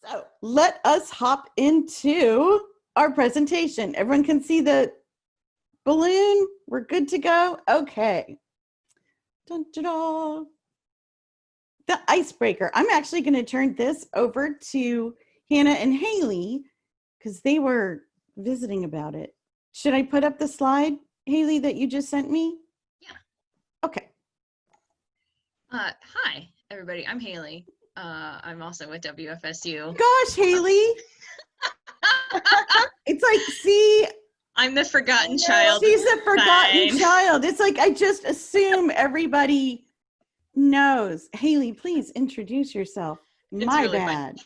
So let us hop into our presentation. Everyone can see the balloon. We're good to go. Okay. Dun, dun, dun. The icebreaker. I'm actually going to turn this over to Hannah and Haley because they were visiting about it. Should I put up the slide, Haley, that you just sent me? Yeah. Okay. Hi, everybody. I'm Haley. I'm also with WFSU. Gosh, Haley. It's like, see, I'm the forgotten child. she's a forgotten child. It's like, I just assume everybody knows. Haley, please introduce yourself. My really bad. Fun.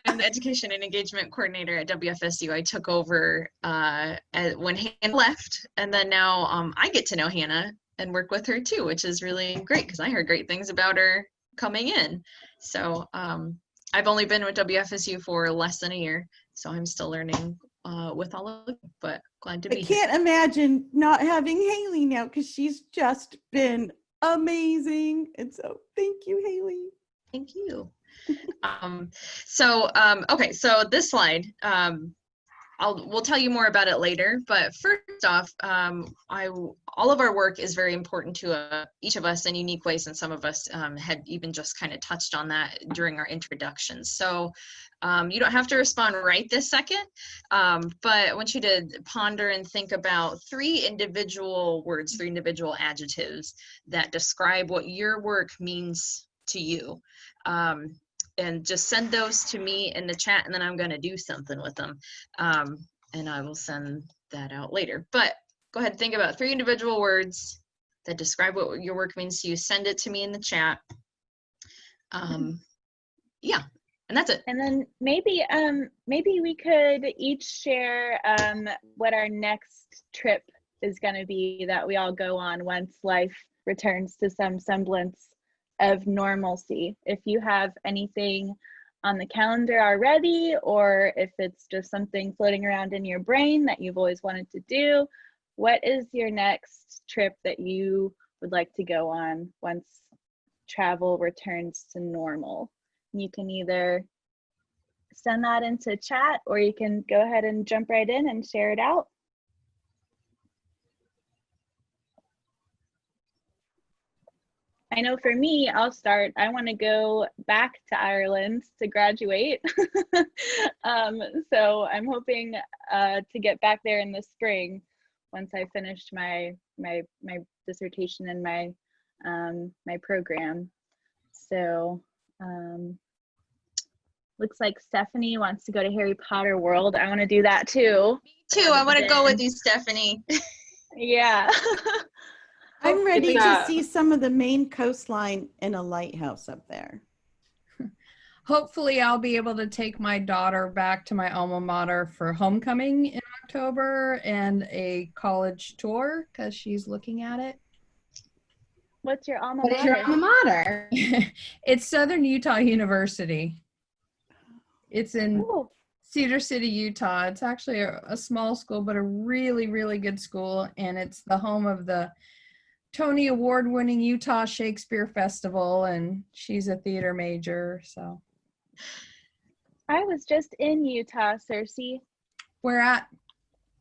I'm the education and engagement coordinator at WFSU. I took over when Hannah left, and then now I get to know Hannah and work with her too, which is really great because I heard great things about her coming in. So I've only been with WFSU for less than a year, so I'm still learning with all of you, but glad to be here. I can't imagine not having Haley now because she's just been amazing. And so thank you, Haley. Thank you. Okay, so this slide, we'll tell you more about it later, but first off, all of our work is very important to each of us in unique ways, and some of us had even just kind of touched on that during our introductions. So you don't have to respond right this second, but I want you to ponder and think about three individual words, three individual adjectives that describe what your work means to you. And just send those to me in the chat, and then I'm going to do something with them. And I will send that out later. But go ahead and think about three individual words that describe what your work means to you. Send it to me in the chat. Yeah, and that's it. And then maybe we could each share what our next trip is going to be that we all go on once life returns to some semblance of normalcy. If you have anything on the calendar already, or if it's just something floating around in your brain that you've always wanted to do, what is your next trip that you would like to go on once travel returns to normal? You can either send that into chat, or you can go ahead and jump right in and share it out. I know for me, I'll start. I want to go back to Ireland to graduate. So I'm hoping to get back there in the spring once I finished my dissertation and my program. So looks like Stephanie wants to go to Harry Potter World. I want to do that too. Me too. I want to go with you, Stephanie. Yeah. I'm ready to see some of the Maine coastline and a lighthouse up there. Hopefully I'll be able to take my daughter back to my alma mater for homecoming in October and a college tour because she's looking at it. What's your alma mater? What is your alma mater? It's Southern Utah University. It's in Cedar City, Utah. It's actually a small school, but a really, really good school. And it's the home of the Tony Award-winning Utah Shakespeare Festival, and she's a theater major, so. I was just in Utah, Cersei. Where at?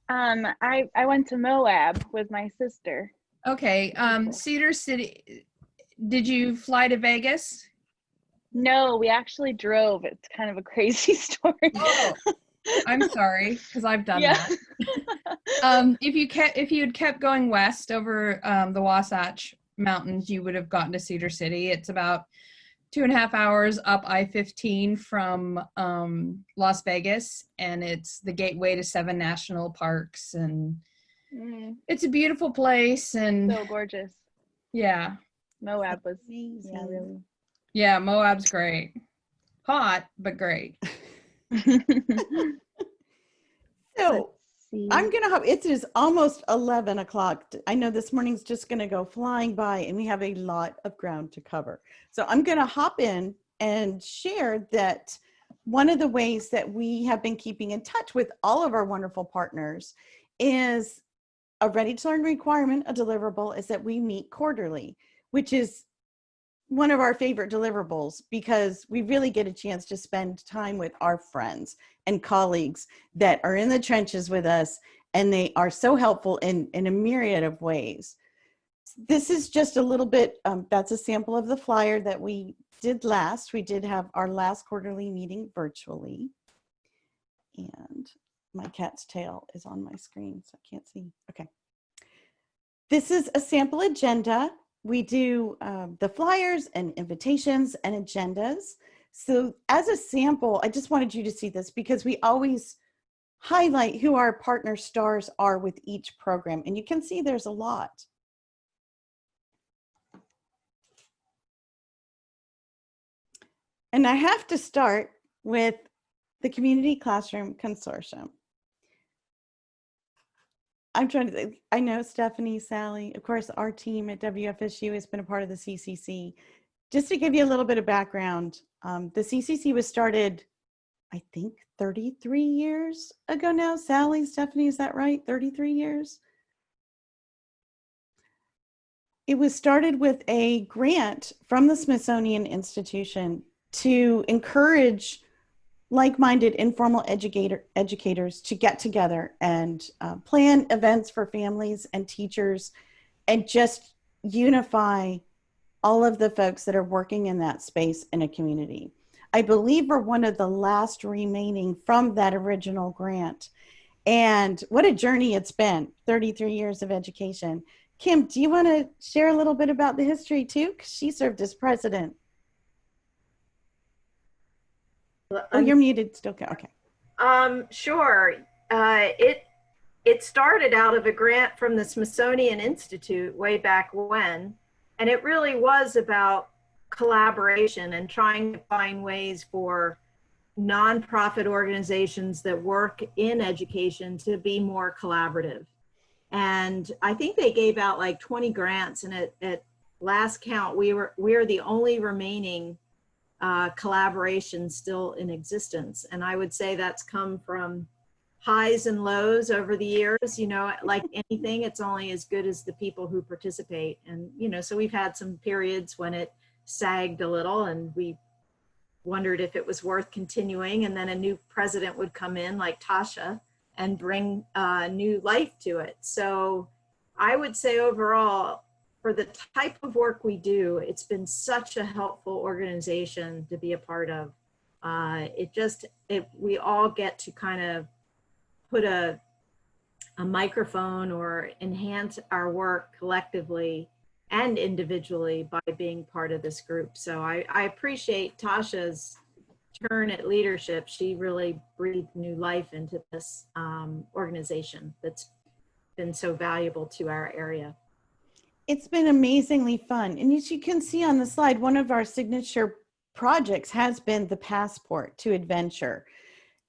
I went to Moab with my sister. Okay, Cedar City. Did you fly to Vegas? No, we actually drove. It's kind of a crazy story. Oh, I'm sorry, because I've done that. If you had kept going west over the Wasatch Mountains, you would have gotten to Cedar City. It's about 2.5 hours up I-15 from Las Vegas, and it's the gateway to 7 national parks, and it's a beautiful place. And so gorgeous. Yeah. Moab was really. Yeah, Moab's great. Hot, but great. So I'm going to hope it is almost 11 o'clock. I know this morning's just going to go flying by and we have a lot of ground to cover. So I'm going to hop in and share that one of the ways that we have been keeping in touch with all of our wonderful partners is a ready to learn requirement, a deliverable is that we meet quarterly, which is one of our favorite deliverables because we really get a chance to spend time with our friends and colleagues that are in the trenches with us, and they are so helpful in a myriad of ways. This is just a little bit, that's a sample of the flyer that we did last. We did have our last quarterly meeting virtually. And my cat's tail is on my screen, so I can't see. Okay. This is a sample agenda. We do the flyers and invitations and agendas. So as a sample, I just wanted you to see this because we always highlight who our partner stars are with each program. And you can see there's a lot. And I have to start with the Community Classroom Consortium. I'm trying to think. I know Stephanie, Sally, of course, our team at WFSU has been a part of the CCC. Just to give you a little bit of background, the CCC was started, I think, 33 years ago now. Sally, Stephanie, is that right? 33 years? It was started with a grant from the Smithsonian Institution to encourage like-minded informal educators to get together and plan events for families and teachers and just unify all of the folks that are working in that space in a community. I believe we're one of the last remaining from that original grant. And what a journey it's been, 33 years of education. Kim, do you want to share a little bit about the history too? 'Cause she served as president. Oh, you're muted still. Okay. Sure. It started out of a grant from the Smithsonian Institute way back when, and it really was about collaboration and trying to find ways for nonprofit organizations that work in education to be more collaborative. And I think they gave out like 20 grants, and at last count, we are the only remaining collaboration still in existence. And I would say that's come from highs and lows over the years. You know, like anything, it's only as good as the people who participate. And, you know, so we've had some periods when it sagged a little and we wondered if it was worth continuing. And then a new president would come in like Tasha and bring new life to it. So I would say overall, for the type of work we do, it's been such a helpful organization to be a part of. We all get to kind of put a microphone or enhance our work collectively and individually by being part of this group. So I appreciate Tasha's turn at leadership. She really breathed new life into this organization that's been so valuable to our area. It's been amazingly fun. And as you can see on the slide, one of our signature projects has been the Passport to Adventure.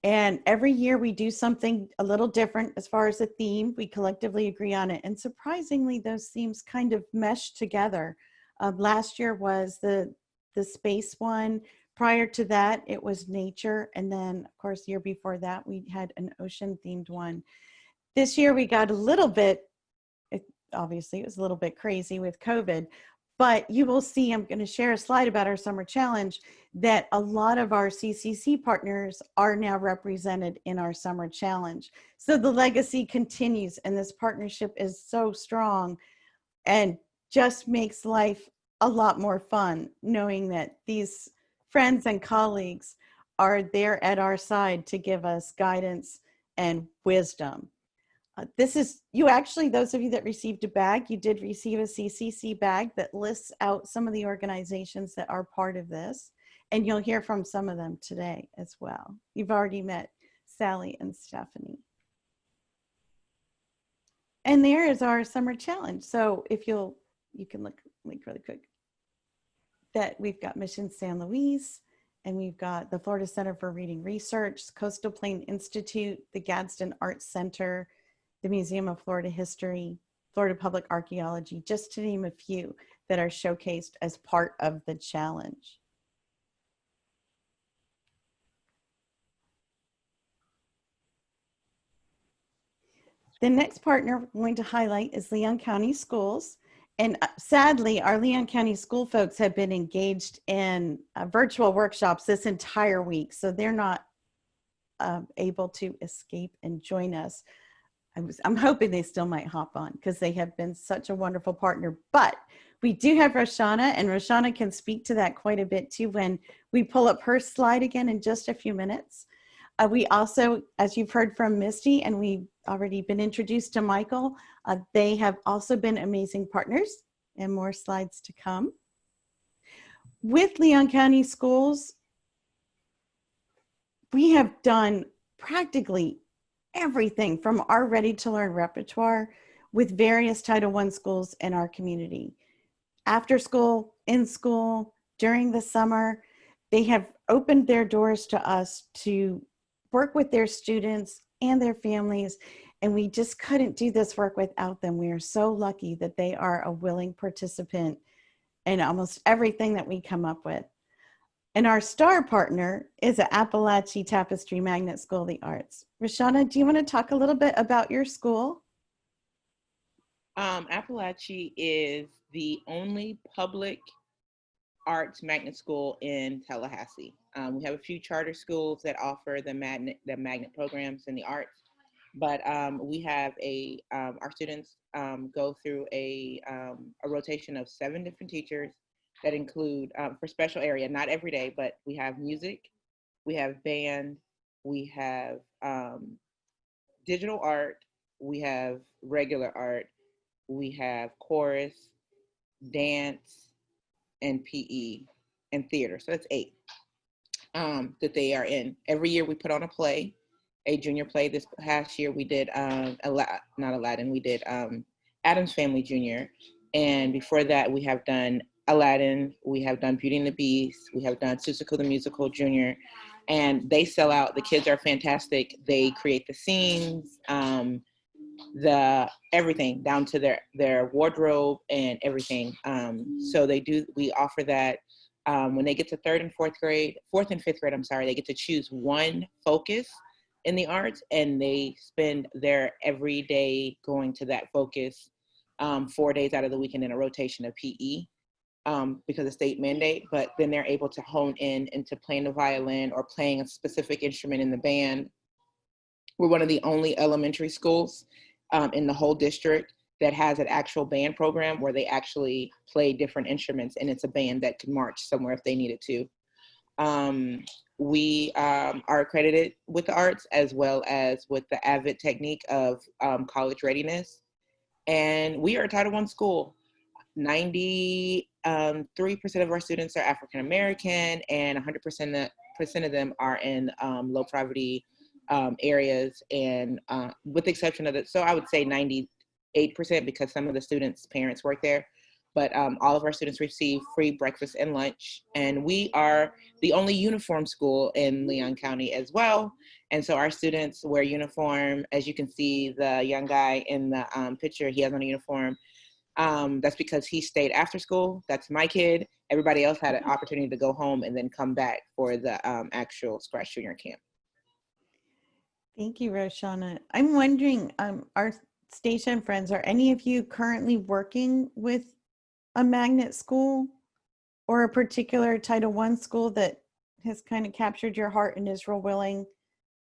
And every year we do something a little different as far as the theme. We collectively agree on it. And surprisingly, those themes kind of mesh together. Last year was the space one. Prior to that, it was nature. And then, of course, the year before that, we had an ocean themed one. This year we got a little bit, obviously it was a little bit crazy with COVID, but you will see, I'm going to share a slide about our summer challenge, that a lot of our CCC partners are now represented in our summer challenge. So the legacy continues, and this partnership is so strong and just makes life a lot more fun knowing that these friends and colleagues are there at our side to give us guidance and wisdom. This is, you actually, those of you that received a bag, you did receive a CCC bag that lists out some of the organizations that are part of this, and you'll hear from some of them today as well. You've already met Sally and Stephanie. And there is our summer challenge. So if you can look really quick, that we've got Mission San Luis, and we've got the Florida Center for Reading Research, Coastal Plain Institute, the Gadsden Arts Center, the Museum of Florida History, Florida Public Archaeology, just to name a few that are showcased as part of the challenge. The next partner we're going to highlight is Leon County Schools. And sadly, our Leon County school folks have been engaged in virtual workshops this entire week, so they're not able to escape and join us. I'm hoping they still might hop on because they have been such a wonderful partner. But we do have Roshana, and Roshana can speak to that quite a bit too when we pull up her slide again in just a few minutes. We also, as you've heard from Misty, and we've already been introduced to Michael, they have also been amazing partners, and more slides to come. With Leon County Schools, we have done practically everything from our Ready to Learn repertoire with various Title I schools in our community. After school, in school, during the summer, they have opened their doors to us to work with their students and their families, and we just couldn't do this work without them. We are so lucky that they are a willing participant in almost everything that we come up with. And our star partner is the Appalachia Tapestry Magnet School of the Arts. Roshana, do you want to talk a little bit about your school? Appalachia is the only public arts magnet school in Tallahassee. We have a few charter schools that offer the magnet programs in the arts, but we have our students go through a rotation of 7 different teachers that include, for special area, not every day, but we have music, we have band, we have digital art, we have regular art, we have chorus, dance, and PE, and theater. So that's 8 that they are in. Every year we put on a play, a junior play. This past year we did not Aladdin, we did Addams Family Junior. And before that we have done Aladdin, we have done Beauty and the Beast, we have done Susaku the Musical Junior, and they sell out. The kids are fantastic. They create the scenes, everything down to their wardrobe and everything. So we offer that when they get to 4th and 5th grade, they get to choose one focus in the arts, and they spend their every day going to that focus 4 days out of the week, and in a rotation of PE. Because of state mandate, but then they're able to hone in into playing the violin or playing a specific instrument in the band. We're one of the only elementary schools in the whole district that has an actual band program where they actually play different instruments, and it's a band that can march somewhere if they needed to. We are accredited with the arts as well as with the AVID technique of college readiness. And we are a Title I school. 93% of our students are African American, and 100% of them are in low poverty areas, and with the exception of so I would say 98% because some of the students' parents work there. But all of our students receive free breakfast and lunch, and we are the only uniform school in Leon County as well. And so our students wear uniform. As you can see, the young guy in the picture, he has on a uniform. That's because he stayed after school. That's my kid. Everybody else had an opportunity to go home and then come back for the actual Scratch Junior Camp. Thank you, Roshana. I'm wondering, our station friends, are any of you currently working with a magnet school or a particular Title I school that has kind of captured your heart and is real willing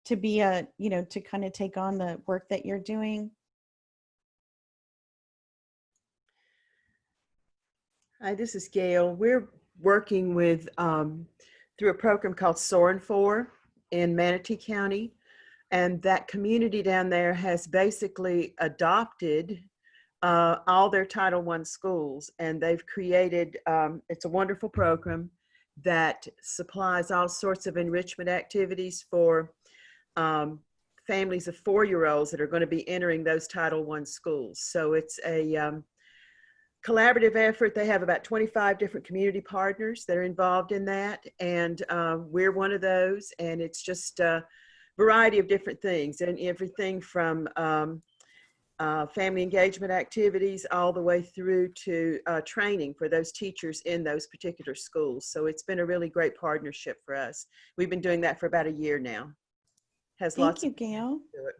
to be to kind of take on the work that you're doing? Hi, this is Gail. We're working with through a program called Soarin' 4 in Manatee County, and that community down there has basically adopted all their Title I schools, and they've created, it's a wonderful program that supplies all sorts of enrichment activities for families of 4-year-olds that are going to be entering those Title I schools. So it's a collaborative effort. They have about 25 different community partners that are involved in that, and we're one of those, and it's just a variety of different things, and everything from family engagement activities all the way through to training for those teachers in those particular schools. So it's been a really great partnership for us. We've been doing that for about a year now. Has Thank lots you, of Gail. to it.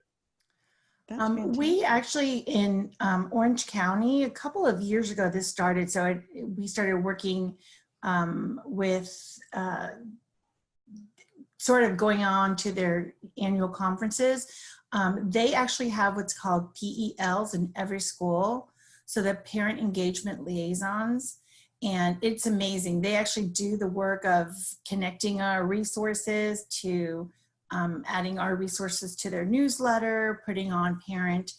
That's fantastic. We actually in Orange County, a couple of years ago, this started. So we started working with sort of going on to their annual conferences. They actually have what's called PELs in every school. So the parent engagement liaisons. And it's amazing. They actually do the work of connecting our resources to adding our resources to their newsletter, putting on parent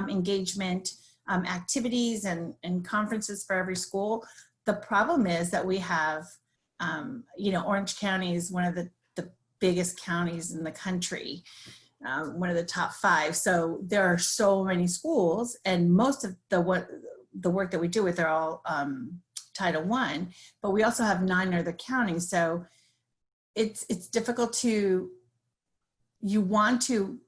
engagement activities and conferences for every school. The problem is that we have, Orange County is one of the biggest counties in the country, one of the top 5. So there are so many schools, and most of the work that we do with, they're all Title I, but we also have 9 other counties. So it's difficult to, you want to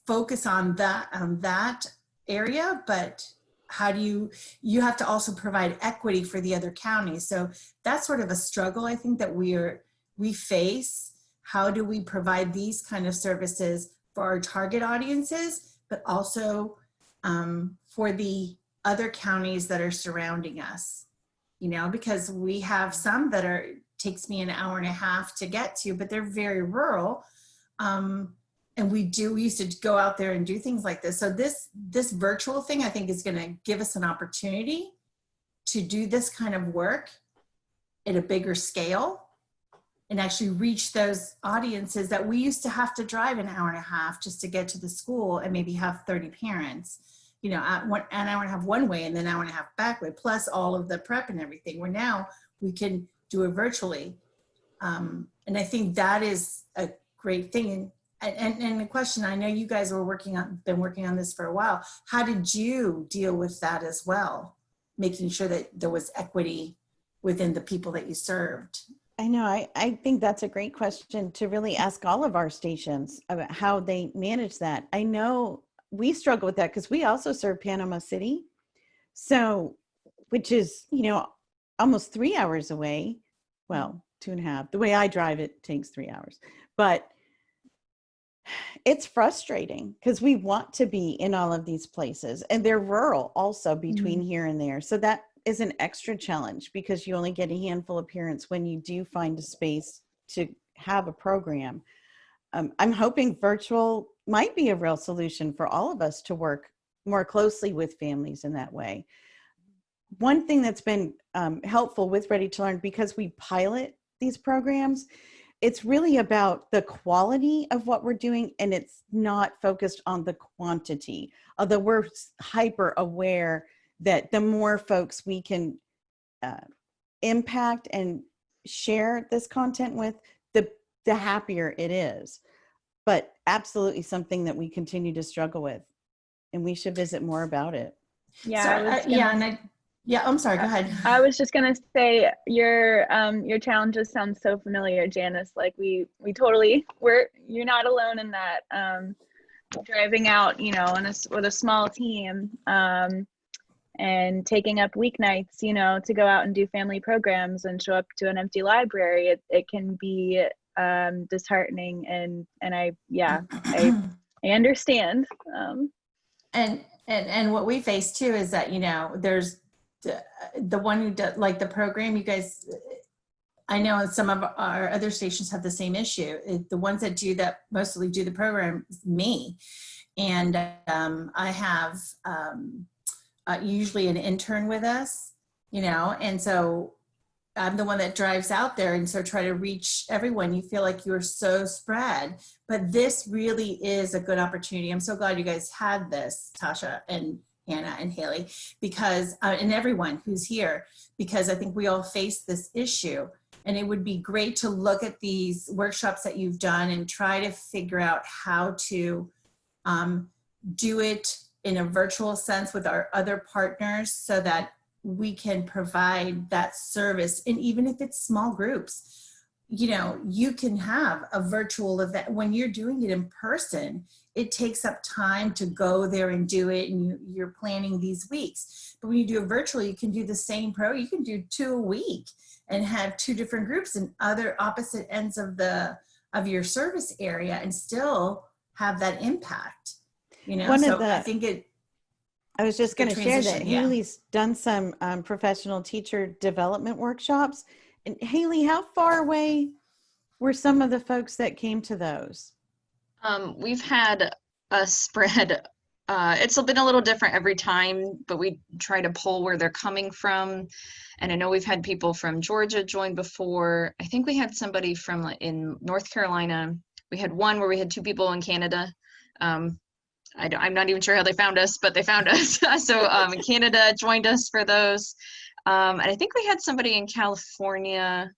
focus on that area, but how do you have to also provide equity for the other counties. So that's sort of a struggle, I think, that we face. How do we provide these kind of services for our target audiences, but also for the other counties that are surrounding us? Because we have some that takes me an hour and a half to get to, but they're very rural. And we used to go out there and do things like this. So this virtual thing, I think, is going to give us an opportunity to do this kind of work at a bigger scale and actually reach those audiences that we used to have to drive an hour and a half just to get to the school and maybe have 30 parents, an hour and a half one way and then an hour and a half back way, plus all of the prep and everything, where now we can do it virtually. And I think that is a great thing. And the question, I know you guys been working on this for a while. How did you deal with that as well? Making sure that there was equity within the people that you served. I know, I think that's a great question to really ask all of our stations about how they manage that. I know we struggle with that because we also serve Panama City. So, which is, almost 3 hours away. Well, 2.5. The way I drive it takes 3 hours, but it's frustrating because we want to be in all of these places, and they're rural also between here and there. So that is an extra challenge because you only get a handful of parents when you do find a space to have a program. I'm hoping virtual might be a real solution for all of us to work more closely with families in that way. One thing that's been helpful with Ready to Learn, because we pilot these programs, it's really about the quality of what we're doing, and it's not focused on the quantity. Although we're hyper aware that the more folks we can impact and share this content with, the happier it is. But absolutely something that we continue to struggle with, and we should visit more about it. Yeah, I'm sorry, go ahead. I was just gonna say your challenges sound so familiar, Janice. Like you're not alone in that. Driving out, with a small team, and taking up weeknights, to go out and do family programs and show up to an empty library. It can be disheartening, and I understand. And what we face too is that there's the one who does like the program. You guys, I know some of our other stations have the same issue. The ones that mostly do the program is me, and I have usually an intern with us, and so I'm the one that drives out there, and so try to reach everyone. You feel like you're so spread, but this really is a good opportunity. I'm so glad you guys had this, Tasha and Hannah and Haley, because and everyone who's here, because I think we all face this issue, and it would be great to look at these workshops that you've done and try to figure out how to do it in a virtual sense with our other partners so that we can provide that service. And even if it's small groups, you can have a virtual event. When you're doing it in person, it takes up time to go there and do it, and you're planning these weeks. But when you do it virtually, you can do the same you can do 2 a week and have 2 different groups in other opposite ends of your service area and still have that impact. you know, One of so the- I think I was just Good going to share that transition, yeah. Haley's done some professional teacher development workshops. And Haley, how far away were some of the folks that came to those? We've had a spread. It's been a little different every time, but we try to pull where they're coming from. And I know we've had people from Georgia join before. I think we had somebody from in North Carolina. We had one where we had 2 people in Canada. I'm not even sure how they found us, but they found us. So Canada joined us for those. And I think we had somebody in California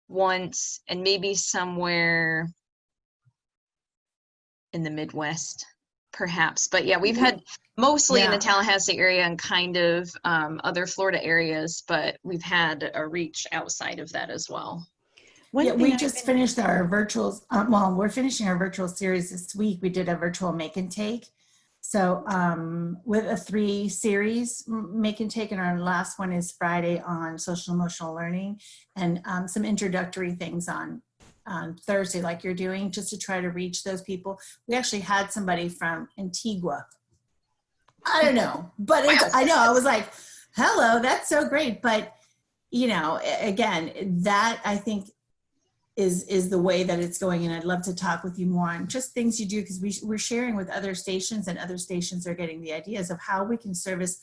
once, and maybe somewhere in the Midwest, perhaps. But yeah, we've had mostly in the Tallahassee area and kind of other Florida areas, but we've had a reach outside of that as well. We just finished our virtuals. Well, we're finishing our virtual series this week. We did a virtual make and take. So with a 3 series make and take, and our last one is Friday on social emotional learning, and some introductory things on Thursday, like you're doing, just to try to reach those people. We actually had somebody from Antigua. I don't know, but I know, I was like, hello, that's so great. But, you know, again, that I think is the way that it's going. And I'd love to talk with you more on just things you do, because we're sharing with other stations, and other stations are getting the ideas of how we can service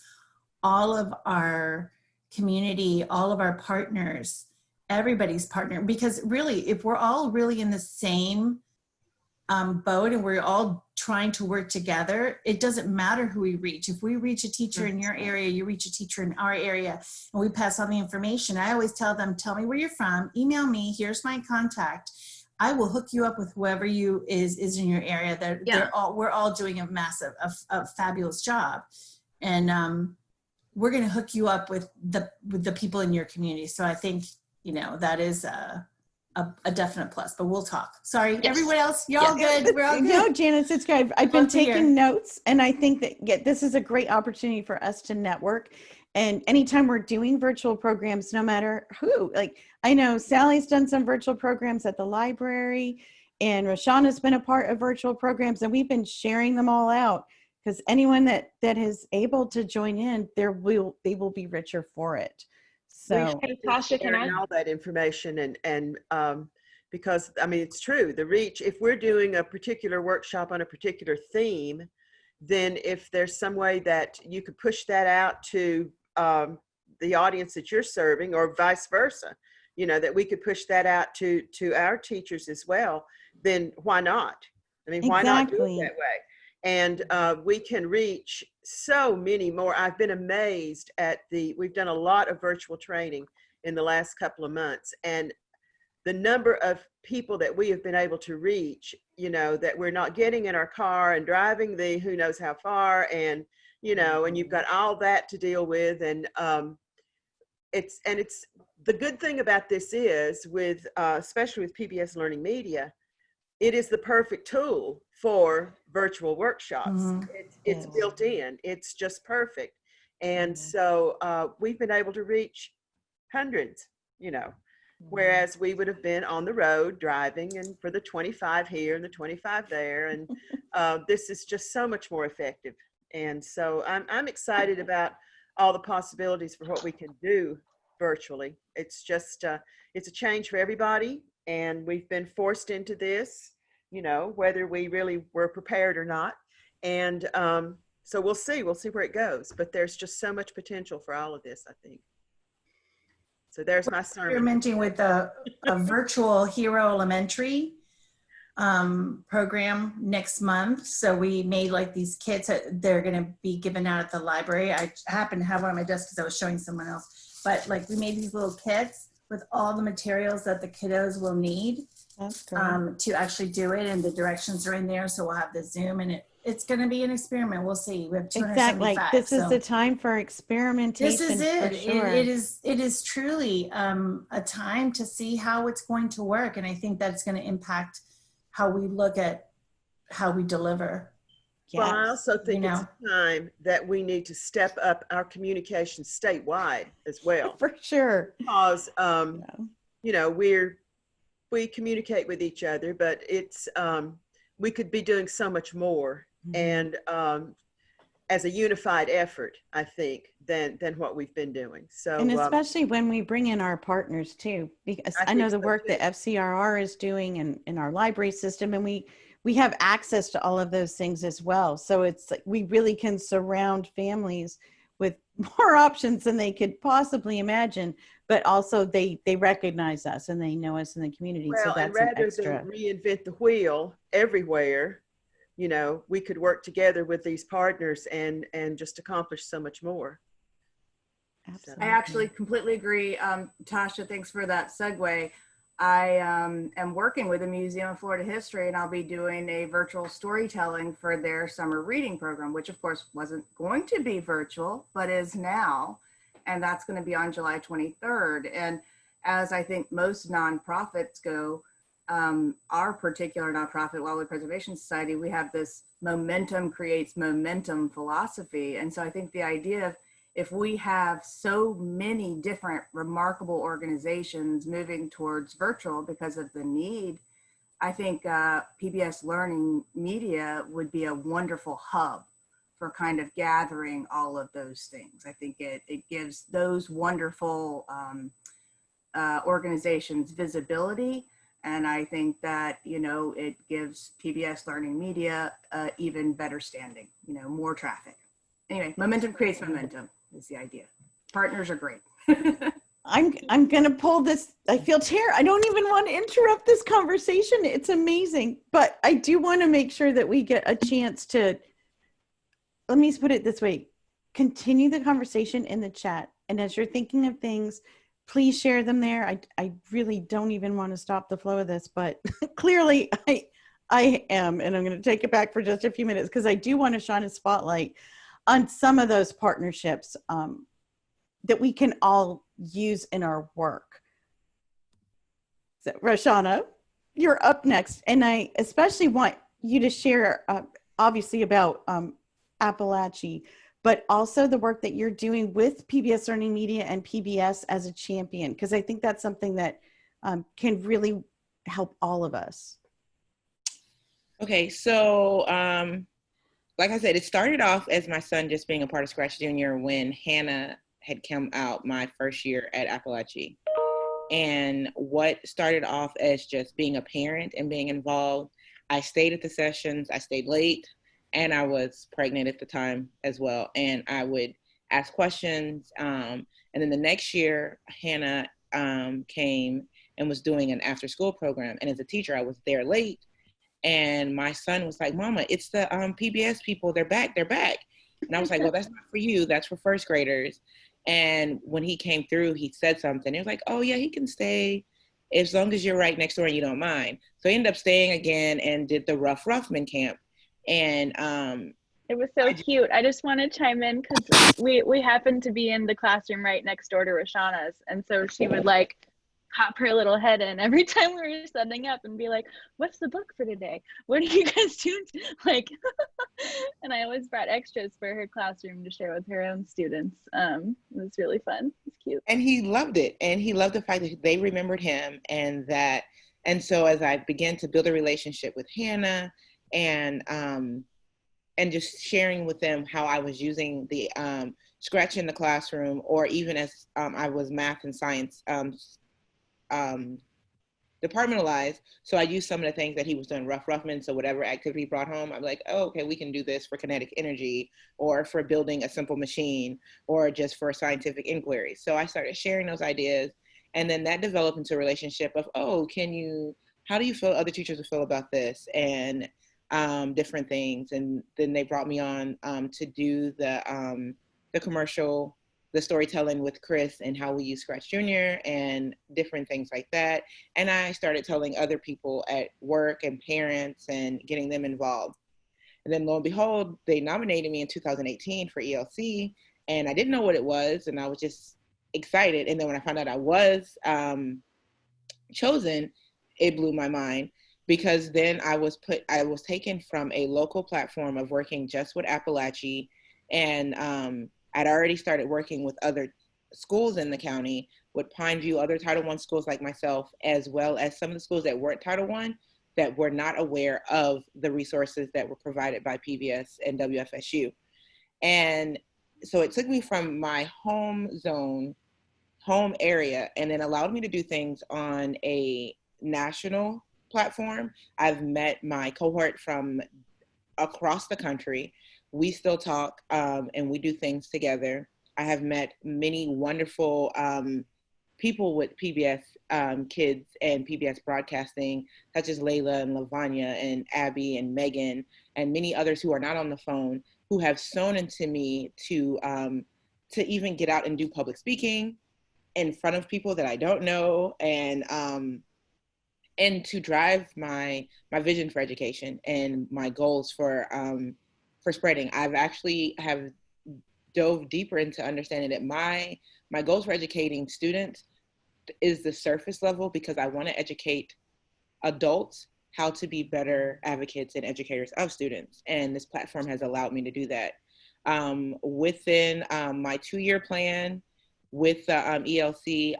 all of our community, all of our partners, everybody's partner. Because really, if we're all really in the same boat and we're all trying to work together, it doesn't matter who we reach. If we reach a teacher in your area, you reach a teacher in our area, and we pass on the information. I always tell them, tell me where you're from, email me, here's my contact. I will hook you up with whoever is in your area. We're all doing a massive, a fabulous job. And we're going to hook you up with the people in your community. So I think, you know, that is a definite plus, but we'll talk. Sorry, yes. Everyone else, y'all good? We're all good. No, Janice, it's great. I've been Love to hear. taking notes, and I think that this is a great opportunity for us to network. And anytime we're doing virtual programs, no matter who, like I know Sally's done some virtual programs at the library, and Roshana's been a part of virtual programs, and we've been sharing them all out, because anyone that is able to join in, they will be richer for it. So Tasha, can I? All that information and because I mean, it's true, the reach, if we're doing a particular workshop on a particular theme, then if there's some way that you could push that out to the audience that you're serving, or vice versa, you know, that we could push that out to our teachers as well, then why not? I mean, why not do it that way? And we can reach so many more. I've been amazed at we've done a lot of virtual training in the last couple of months, and the number of people that we have been able to reach, you know, that we're not getting in our car and driving who knows how far, and, you know, and you've got all that to deal with. And it's the good thing about this is with, especially with PBS Learning Media, it is the perfect tool for virtual workshops. Mhm. It's built in. It's just perfect. And so we've been able to reach hundreds, you know, whereas we would have been on the road driving, and for the 25 here and the 25 there. And this is just so much more effective. And so I'm excited about all the possibilities for what we can do virtually. It's just, it's a change for everybody. And we've been forced into this, you know, whether we really were prepared or not. And so we'll see where it goes. But there's just so much potential for all of this, I think. So there's my sermon. Experimenting with a virtual Hero Elementary program next month. So we made like these kits that they're going to be given out at the library. I happen to have one on my desk because I was showing someone else. But like we made these little kits with all the materials that the kiddos will need to actually do it, and the directions are in there. So we'll have the Zoom, and it's going to be an experiment. We'll see. We have 275. exactly, this is the time for experimentation. This is it. For sure. It is truly a time to see how it's going to work, and I think that's going to impact how we look at how we deliver. Well, I also think You it's a time that we need to step up our communication statewide as well. For sure. Because, you know, we communicate with each other, but it's, we could be doing so much more and as a unified effort, I think, than what we've been doing. So, And especially when we bring in our partners too, because I know think the so, work too. that FCRR is doing in our library system, and we have access to all of those things as well. So it's like we really can surround families with more options than they could possibly imagine, but also they recognize us and they know us in the community. So Well, and that's an rather extra. than reinvent the wheel everywhere, you know, we could work together with these partners and just accomplish so much more. Absolutely. I actually completely agree. Tasha, thanks for that segue. I am working with the Museum of Florida History, and I'll be doing a virtual storytelling for their summer reading program, which of course wasn't going to be virtual, but is now. And that's going to be on July 23rd. And as I think most nonprofits go, our particular nonprofit, Wildlife Preservation Society, we have this momentum creates momentum philosophy. And so I think the idea of if we have so many different remarkable organizations moving towards virtual because of the need, I think PBS Learning Media would be a wonderful hub for kind of gathering all of those things. I think it gives those wonderful organizations visibility. And I think that, you know, it gives PBS Learning Media even better standing, you know, more traffic. Anyway, momentum creates momentum is the idea. Partners are great. I'm gonna pull this. I feel I don't even want to interrupt this conversation. It's amazing, but I do want to make sure that we get a chance to. Let me put it this way: continue the conversation in the chat, and as you're thinking of things, please share them there. I really don't even want to stop the flow of this, but clearly I am, and I'm going to take it back for just a few minutes because I do want to shine a spotlight on some of those partnerships that we can all use in our work. So, Roshana, you're up next. And I especially want you to share, obviously, about Appalachia, but also the work that you're doing with PBS Learning Media and PBS as a champion, because I think that's something that can really help all of us. Okay, so like I said, it started off as my son just being a part of Scratch Junior when Hannah had come out my first year at Appalachia. And what started off as just being a parent and being involved, I stayed at the sessions, I stayed late, and I was pregnant at the time as well. And I would ask questions. And then the next year, Hannah came and was doing an after school program. And as a teacher, I was there late. And my son was like, Mama, it's the PBS people. They're back. And I was like, well, that's not for you. That's for first graders. And when he came through, he said something. He was like, oh, yeah, he can stay as long as you're right next door and you don't mind. So he ended up staying again and did the Rough Roughman camp. And it was so cute. I just want to chime in because we happened to be in the classroom right next door to Roshana's. And so she would like pop her little head in every time we were setting up and be like, what's the book for today? What are you guys doing? Like, and I always brought extras for her classroom to share with her own students. It was really fun. It's cute. And he loved it. And he loved the fact that they remembered him and so as I began to build a relationship with Hannah and just sharing with them how I was using the Scratch in the classroom, or even as I was math and science departmentalized. So I used some of the things that he was doing Rough Roughman. So whatever activity he brought home, I'm like, oh, okay, we can do this for kinetic energy or for building a simple machine or just for scientific inquiry. So I started sharing those ideas. And then that developed into a relationship of, oh, how do you feel other teachers will feel about this? And different things. And then they brought me on to do the commercial, the storytelling with Chris and how we use Scratch Junior and different things like that. And I started telling other people at work and parents and getting them involved. And then lo and behold, they nominated me in 2018 for ELC, and I didn't know what it was, and I was just excited. And then when I found out I was chosen, it blew my mind, because then I was taken from a local platform of working just with Appalachia, and I'd already started working with other schools in the county, with Pineview, other Title I schools like myself, as well as some of the schools that weren't Title I, that were not aware of the resources that were provided by PBS and WFSU. And so it took me from my home area, and then allowed me to do things on a national platform. I've met my cohort from across the country. We still talk, and we do things together. I have met many wonderful people with PBS kids and PBS broadcasting, such as Layla and Lavanya and Abby and Megan and many others who are not on the phone, who have sewn into me to even get out and do public speaking in front of people that I don't know, and to drive my vision for education and my goals for spreading. I've actually have dove deeper into understanding that my goals for educating students is the surface level, because I want to educate adults how to be better advocates and educators of students. And this platform has allowed me to do that. Within my 2-year plan with the ELC,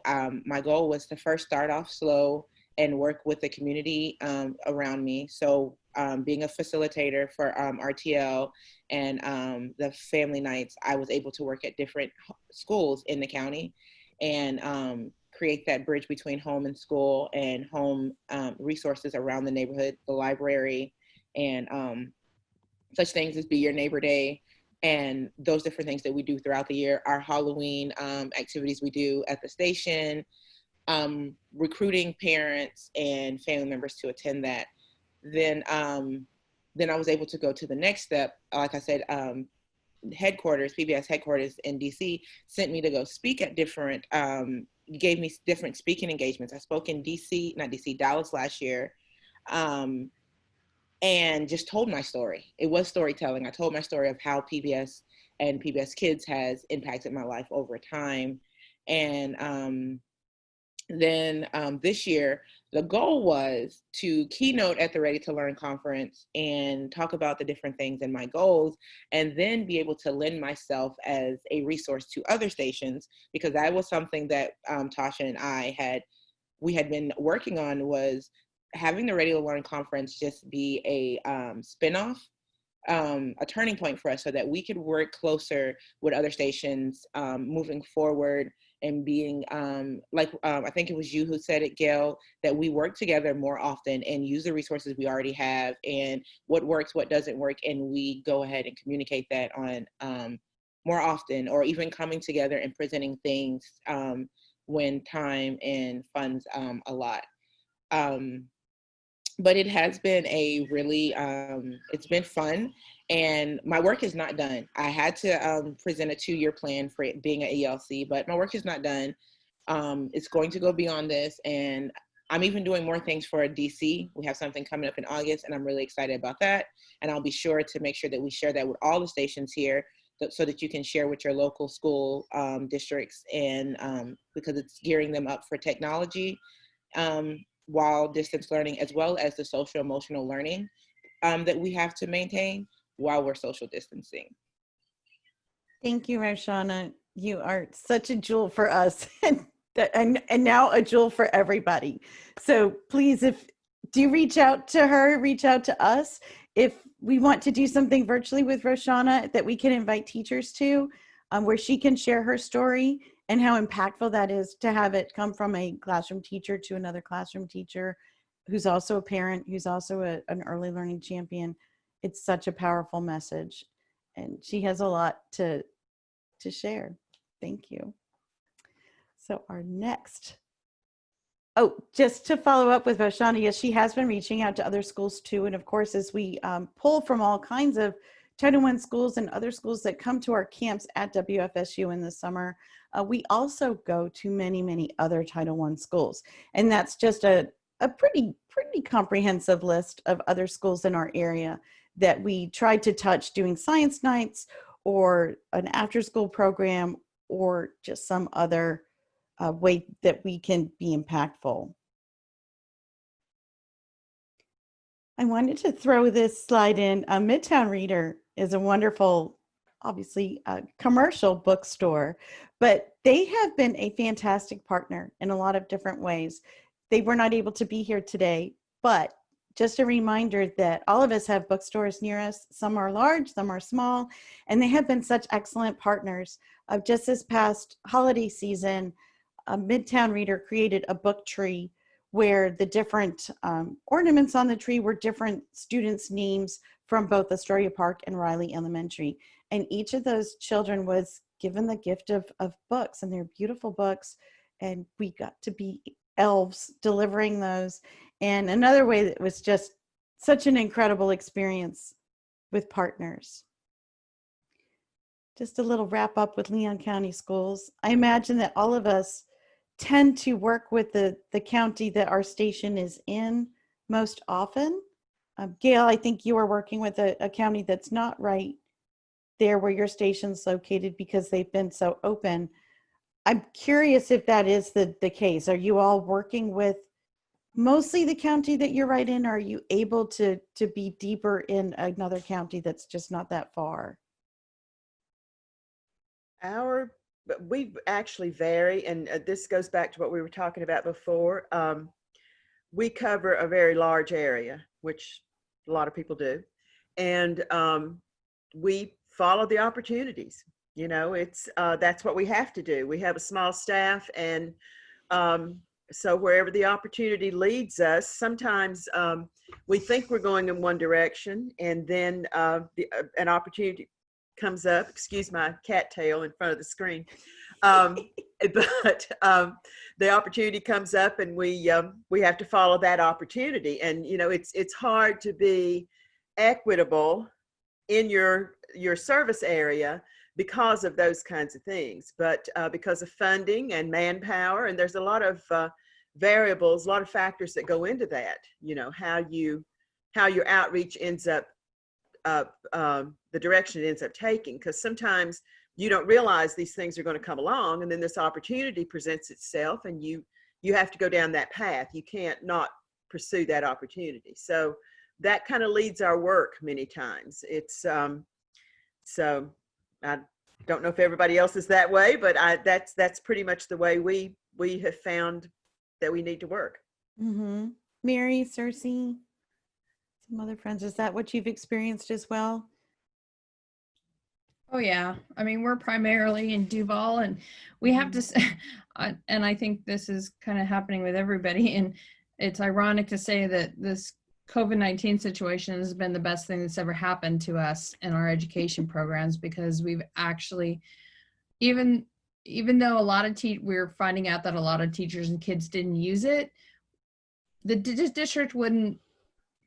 my goal was to first start off slow and work with the community around me. So being a facilitator for RTL and the family nights, I was able to work at different schools in the county and create that bridge between home and school, and home resources around the neighborhood, the library, and such things as Be Your Neighbor Day, and those different things that we do throughout the year. Our Halloween activities we do at the station, recruiting parents and family members to attend that. Then I was able to go to the next step. Like I said, headquarters, PBS headquarters in DC, sent me to go speak at different, gave me different speaking engagements. I spoke in Dallas last year, and just told my story. It was storytelling. I told my story of how PBS and PBS Kids has impacted my life over time. And then this year, the goal was to keynote at the Ready to Learn conference and talk about the different things and my goals, and then be able to lend myself as a resource to other stations, because that was something that Tasha and I had been working on, was having the Ready to Learn conference just be a spinoff, a turning point for us, so that we could work closer with other stations moving forward, and being I think it was you who said it, Gail, that we work together more often and use the resources we already have, and what works, what doesn't work, and we go ahead and communicate that on more often, or even coming together and presenting things when time and funds allot. But it has been a really, it's been fun, and my work is not done. I had to present a 2-year plan for it being an ELC, but my work is not done. It's going to go beyond this, and I'm even doing more things for DC. We have something coming up in August, and I'm really excited about that. And I'll be sure to make sure that we share that with all the stations here, so that you can share with your local school districts, and because it's gearing them up for technology, while distance learning, as well as the social emotional learning that we have to maintain while we're social distancing. Thank you, Roshana. You are such a jewel for us, and now a jewel for everybody. So please, do you reach out to her, reach out to us. If we want to do something virtually with Roshana that we can invite teachers to, where she can share her story and how impactful that is to have it come from a classroom teacher to another classroom teacher who's also a parent, who's also an early learning champion. It's such a powerful message, and she has a lot to share. Thank you. So our next, just to follow up with Roshana, yes, she has been reaching out to other schools too. And of course, as we pull from all kinds of Title I schools and other schools that come to our camps at WFSU in the summer, we also go to many, many other Title I schools. And that's just a pretty comprehensive list of other schools in our area that we tried to touch doing science nights or an after-school program, or just some other way that we can be impactful. I wanted to throw this slide in. Midtown Reader is a wonderful, obviously, commercial bookstore, but they have been a fantastic partner in a lot of different ways. They were not able to be here today, but just a reminder that all of us have bookstores near us. Some are large, some are small, and they have been such excellent partners. Just this past holiday season, a Midtown Reader created a book tree where the different ornaments on the tree were different students' names from both Astoria Park and Riley Elementary. And each of those children was given the gift of books, and they're beautiful books. And we got to be elves delivering those. And another way that was just such an incredible experience with partners. Just a little wrap up with Leon County Schools. I imagine that all of us tend to work with the county that our station is in most often. Gail, I think you are working with a county that's not right there where your station's located because they've been so open. I'm curious if that is the case. Are you all working with mostly the county that you're right in? Or are you able to be deeper in another county that's just not that far? We actually vary, and this goes back to what we were talking about before. We cover a very large area, which a lot of people do, and we follow the opportunities. You know, it's that's what we have to do. We have a small staff, and so wherever the opportunity leads us, sometimes we think we're going in one direction, and then an opportunity comes up. Excuse my cattail in front of the screen. But the opportunity comes up, and we have to follow that opportunity. And you know, it's hard to be equitable in your service area because of those kinds of things. But because of funding and manpower, and there's a lot of variables, a lot of factors that go into that. You know, how your outreach ends up, the direction it ends up taking, because sometimes you don't realize these things are going to come along, and then this opportunity presents itself, and you have to go down that path. You can't not pursue that opportunity. So that kind of leads our work many times. It's so I don't know if everybody else is that way, but that's pretty much the way we have found that we need to work. Mm-hmm. Mary, Cersei, some other friends, is that what you've experienced as well? Oh yeah, I mean, we're primarily in Duval, and we have to and I think this is kind of happening with everybody, and it's ironic to say that this COVID-19 situation has been the best thing that's ever happened to us in our education programs, because we've actually, even though a lot of we're finding out that a lot of teachers and kids didn't use it, the district wouldn't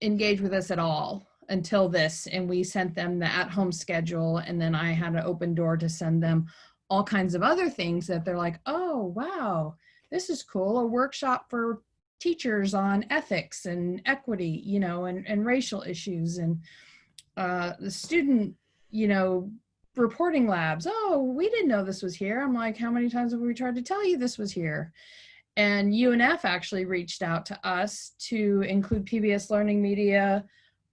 engage with us at all until this, and we sent them the at-home schedule, and then I had an open door to send them all kinds of other things that they're like, oh wow, this is cool, a workshop for teachers on ethics and equity, you know, and racial issues, and the student, you know, reporting labs. Oh, we didn't know this was here. I'm like, how many times have we tried to tell you this was here? And UNF actually reached out to us to include PBS Learning Media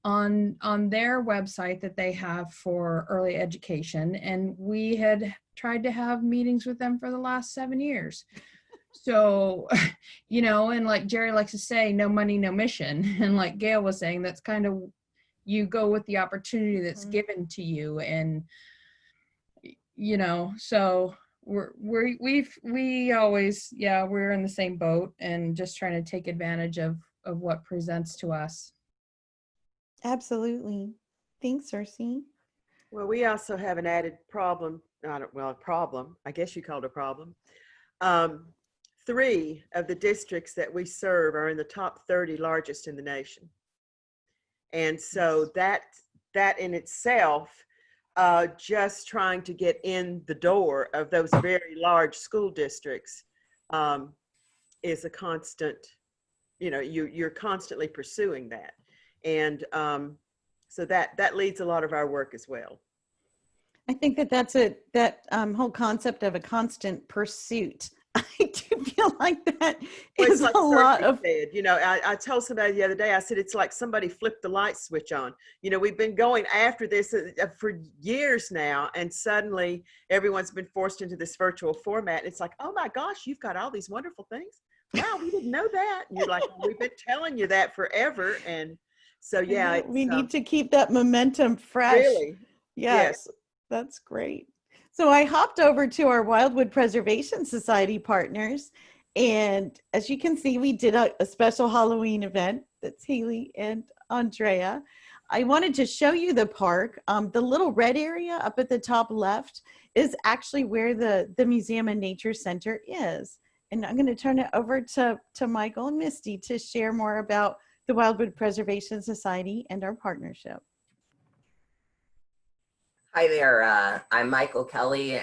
on their website that they have for early education. And we had tried to have meetings with them for the last 7 years. So, you know, and like Jerry likes to say, no money, no mission. And like Gail was saying, that's kind of, you go with the opportunity that's given to you. And, you know, so we always, yeah, we're in the same boat and just trying to take advantage of what presents to us. Absolutely. Thanks, Cersei. Well, we also have an added problem. A problem. I guess you called it a problem. 3 of the districts that we serve are in the top 30 largest in the nation. And so that in itself, just trying to get in the door of those very large school districts is a constant, you know, you're constantly pursuing that. And so that leads a lot of our work as well. I think that's that whole concept of a constant pursuit. I do feel like that is like a lot of. Said, you know, I told somebody the other day, I said, it's like somebody flipped the light switch on. You know, we've been going after this for years now, and suddenly everyone's been forced into this virtual format. It's like, oh my gosh, you've got all these wonderful things. wow, we didn't know that. And you're like, well, we've been telling you that forever. And so, yeah, We need to keep that momentum fresh. really, Yes, that's great. So I hopped over to our Wildwood Preservation Society partners. And as you can see, we did a special Halloween event. That's Haley and Andrea. I wanted to show you the park. The little red area up at the top left is actually where the Museum and Nature Center is. And I'm going to turn it over to Michael and Misty to share more about the Wildwood Preservation Society and our partnership. Hi there, I'm Michael Kelly,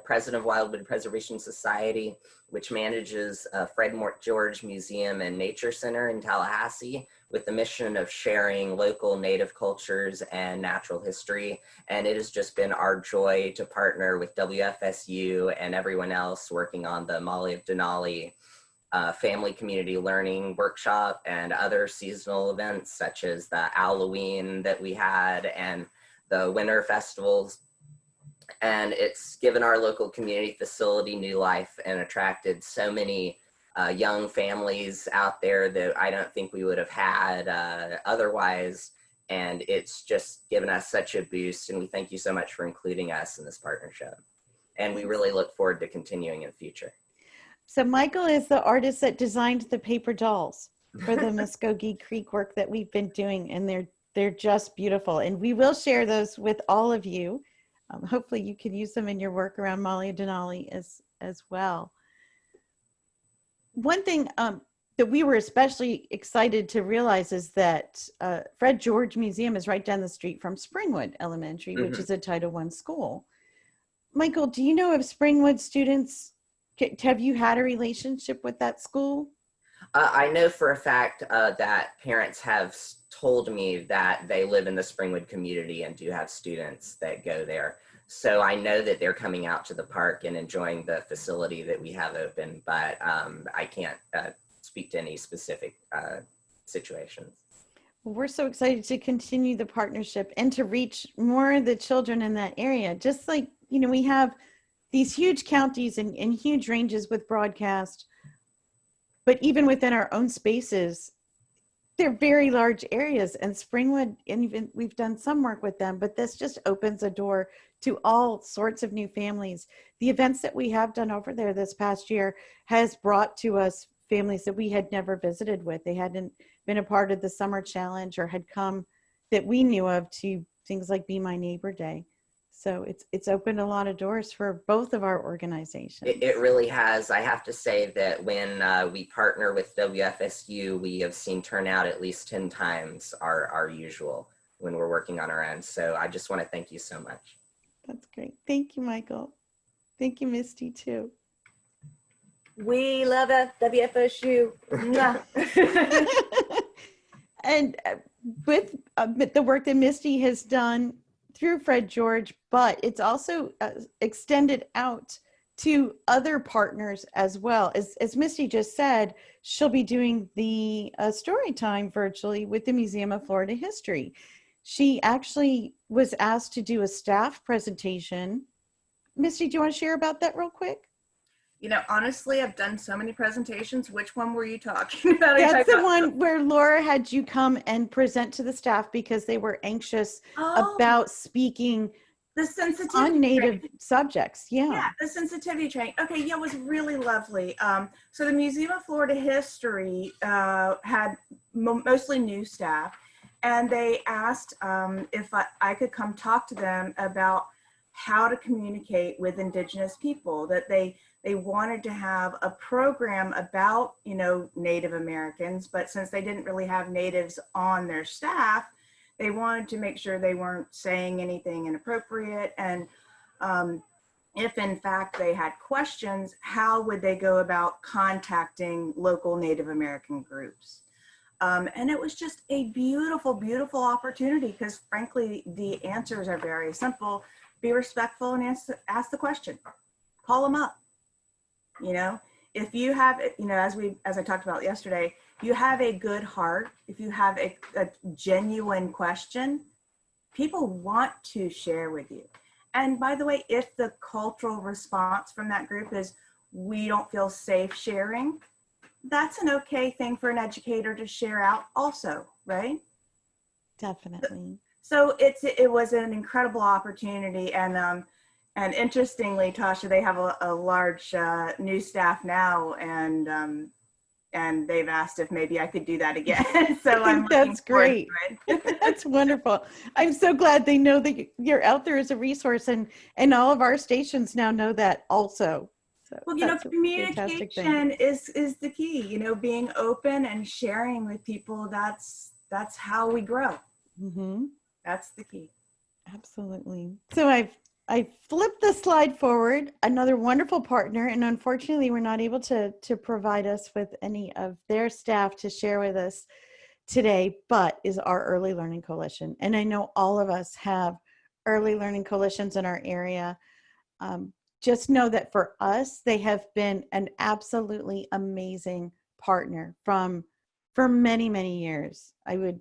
president of Wildwood Preservation Society, which manages Fred Mort George Museum and Nature Center in Tallahassee with the mission of sharing local native cultures and natural history. And it has just been our joy to partner with WFSU and everyone else working on the Molly of Denali family community learning workshop and other seasonal events such as the Halloween that we had and the winter festivals. And it's given our local community facility new life and attracted so many young families out there that I don't think we would have had otherwise. And it's just given us such a boost, and we thank you so much for including us in this partnership. And we really look forward to continuing in the future. So Michael is the artist that designed the paper dolls for the Muskogee Creek work that we've been doing, and they're just beautiful. And we will share those with all of you. Hopefully you can use them in your work around Molly of Denali as well. One thing that we were especially excited to realize is that Fred George Museum is right down the street from Springwood Elementary, which is a Title I school. Michael, do you know if Springwood students, have you had a relationship with that school? I know for a fact that parents have told me that they live in the Springwood community and do have students that go there. So I know that they're coming out to the park and enjoying the facility that we have open, but I can't speak to any specific situations. Well, we're so excited to continue the partnership and to reach more of the children in that area. Just like, you know, we have these huge counties and huge ranges with broadcast, but even within our own spaces, they're very large areas. And Springwood, and even we've done some work with them, but this just opens a door to all sorts of new families. The events that we have done over there this past year has brought to us families that we had never visited with. They hadn't been a part of the summer challenge or had come that we knew of to things like Be My Neighbor Day. So it's opened a lot of doors for both of our organizations. It really has. I have to say that when we partner with WFSU, we have seen turnout at least 10 times our usual when we're working on our own. So I just want to thank you so much. That's great. Thank you, Michael. Thank you, Misty, too. We love WFSU. And with the work that Misty has done through Fred George, but it's also extended out to other partners as well. As Misty just said, she'll be doing the story time virtually with the Museum of Florida History. She actually was asked to do a staff presentation. Misty, do you want to share about that real quick? You know, honestly, I've done so many presentations. Which one were you talking about? That's the one where Laura had you come and present to the staff because they were anxious about speaking the sensitivity on Native training. Subjects. Yeah, the sensitivity training. Okay, yeah, it was really lovely. So the Museum of Florida History had mostly new staff, and they asked if I could come talk to them about how to communicate with Indigenous people, that they wanted to have a program about, you know, Native Americans, but since they didn't really have natives on their staff, they wanted to make sure they weren't saying anything inappropriate. And if in fact they had questions, how would they go about contacting local Native American groups? And it was just a beautiful, beautiful opportunity because frankly, the answers are very simple. Be respectful and ask the question, call them up. You know, if you have, you know, as I talked about yesterday, you have a good heart, if you have a genuine question, people want to share with you. And by the way, if the cultural response from that group is, we don't feel safe sharing, that's an okay thing for an educator to share out also, right? Definitely. So it was an incredible opportunity, and interestingly, Tasha, they have a large new staff now, and they've asked if maybe I could do that again. So I'm looking That's forward great. to it. That's wonderful. I'm so glad they know that you're out there as a resource, and all of our stations now know that also. So Well, you know, that's a fantastic thing. communication is the key. You know, being open and sharing with people. That's how we grow. Mm-hmm. That's the key. Absolutely. So I flipped the slide forward. Another wonderful partner, and unfortunately, we're not able to provide us with any of their staff to share with us today, but is our Early Learning Coalition. And I know all of us have early learning coalitions in our area. Just know that for us, they have been an absolutely amazing partner for many, many years. I would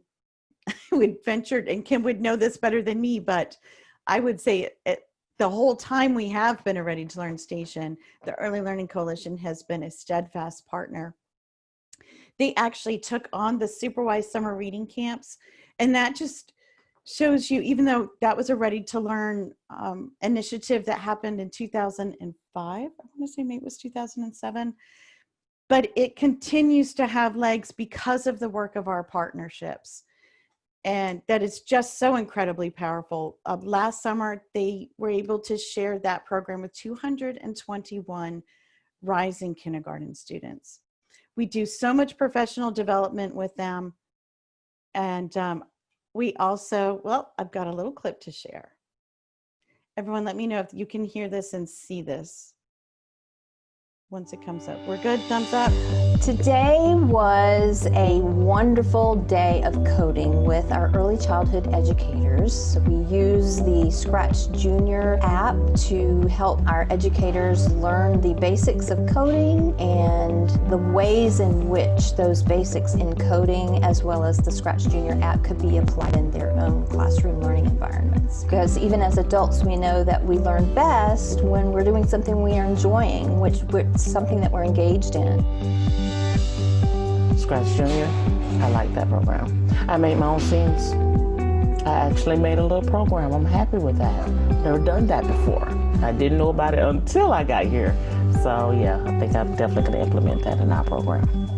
venture, and Kim would know this better than me, but I would say the whole time we have been a Ready to Learn station, the Early Learning Coalition has been a steadfast partner. They actually took on the supervised summer reading camps, and that just shows you, even though that was a Ready to Learn initiative that happened in 2005, I want to say maybe it was 2007, but it continues to have legs because of the work of our partnerships. And that is just so incredibly powerful. Last summer, they were able to share that program with 221 rising kindergarten students. We do so much professional development with them. And we also, well, I've got a little clip to share. Everyone, let me know if you can hear this and see this once it comes up. We're good, thumbs up. Today was a wonderful day of coding with our early childhood educators. We use the Scratch Junior app to help our educators learn the basics of coding and the ways in which those basics in coding, as well as the Scratch Junior app, could be applied in their own classroom learning environments. Because even as adults, we know that we learn best when we're doing something we are enjoying, which something that we're engaged in. Scratch Junior, I like that program. I made my own scenes. I actually made a little program. I'm happy with that. Never done that before. I didn't know about it until I got here. So yeah, I think I'm definitely going to implement that in our program.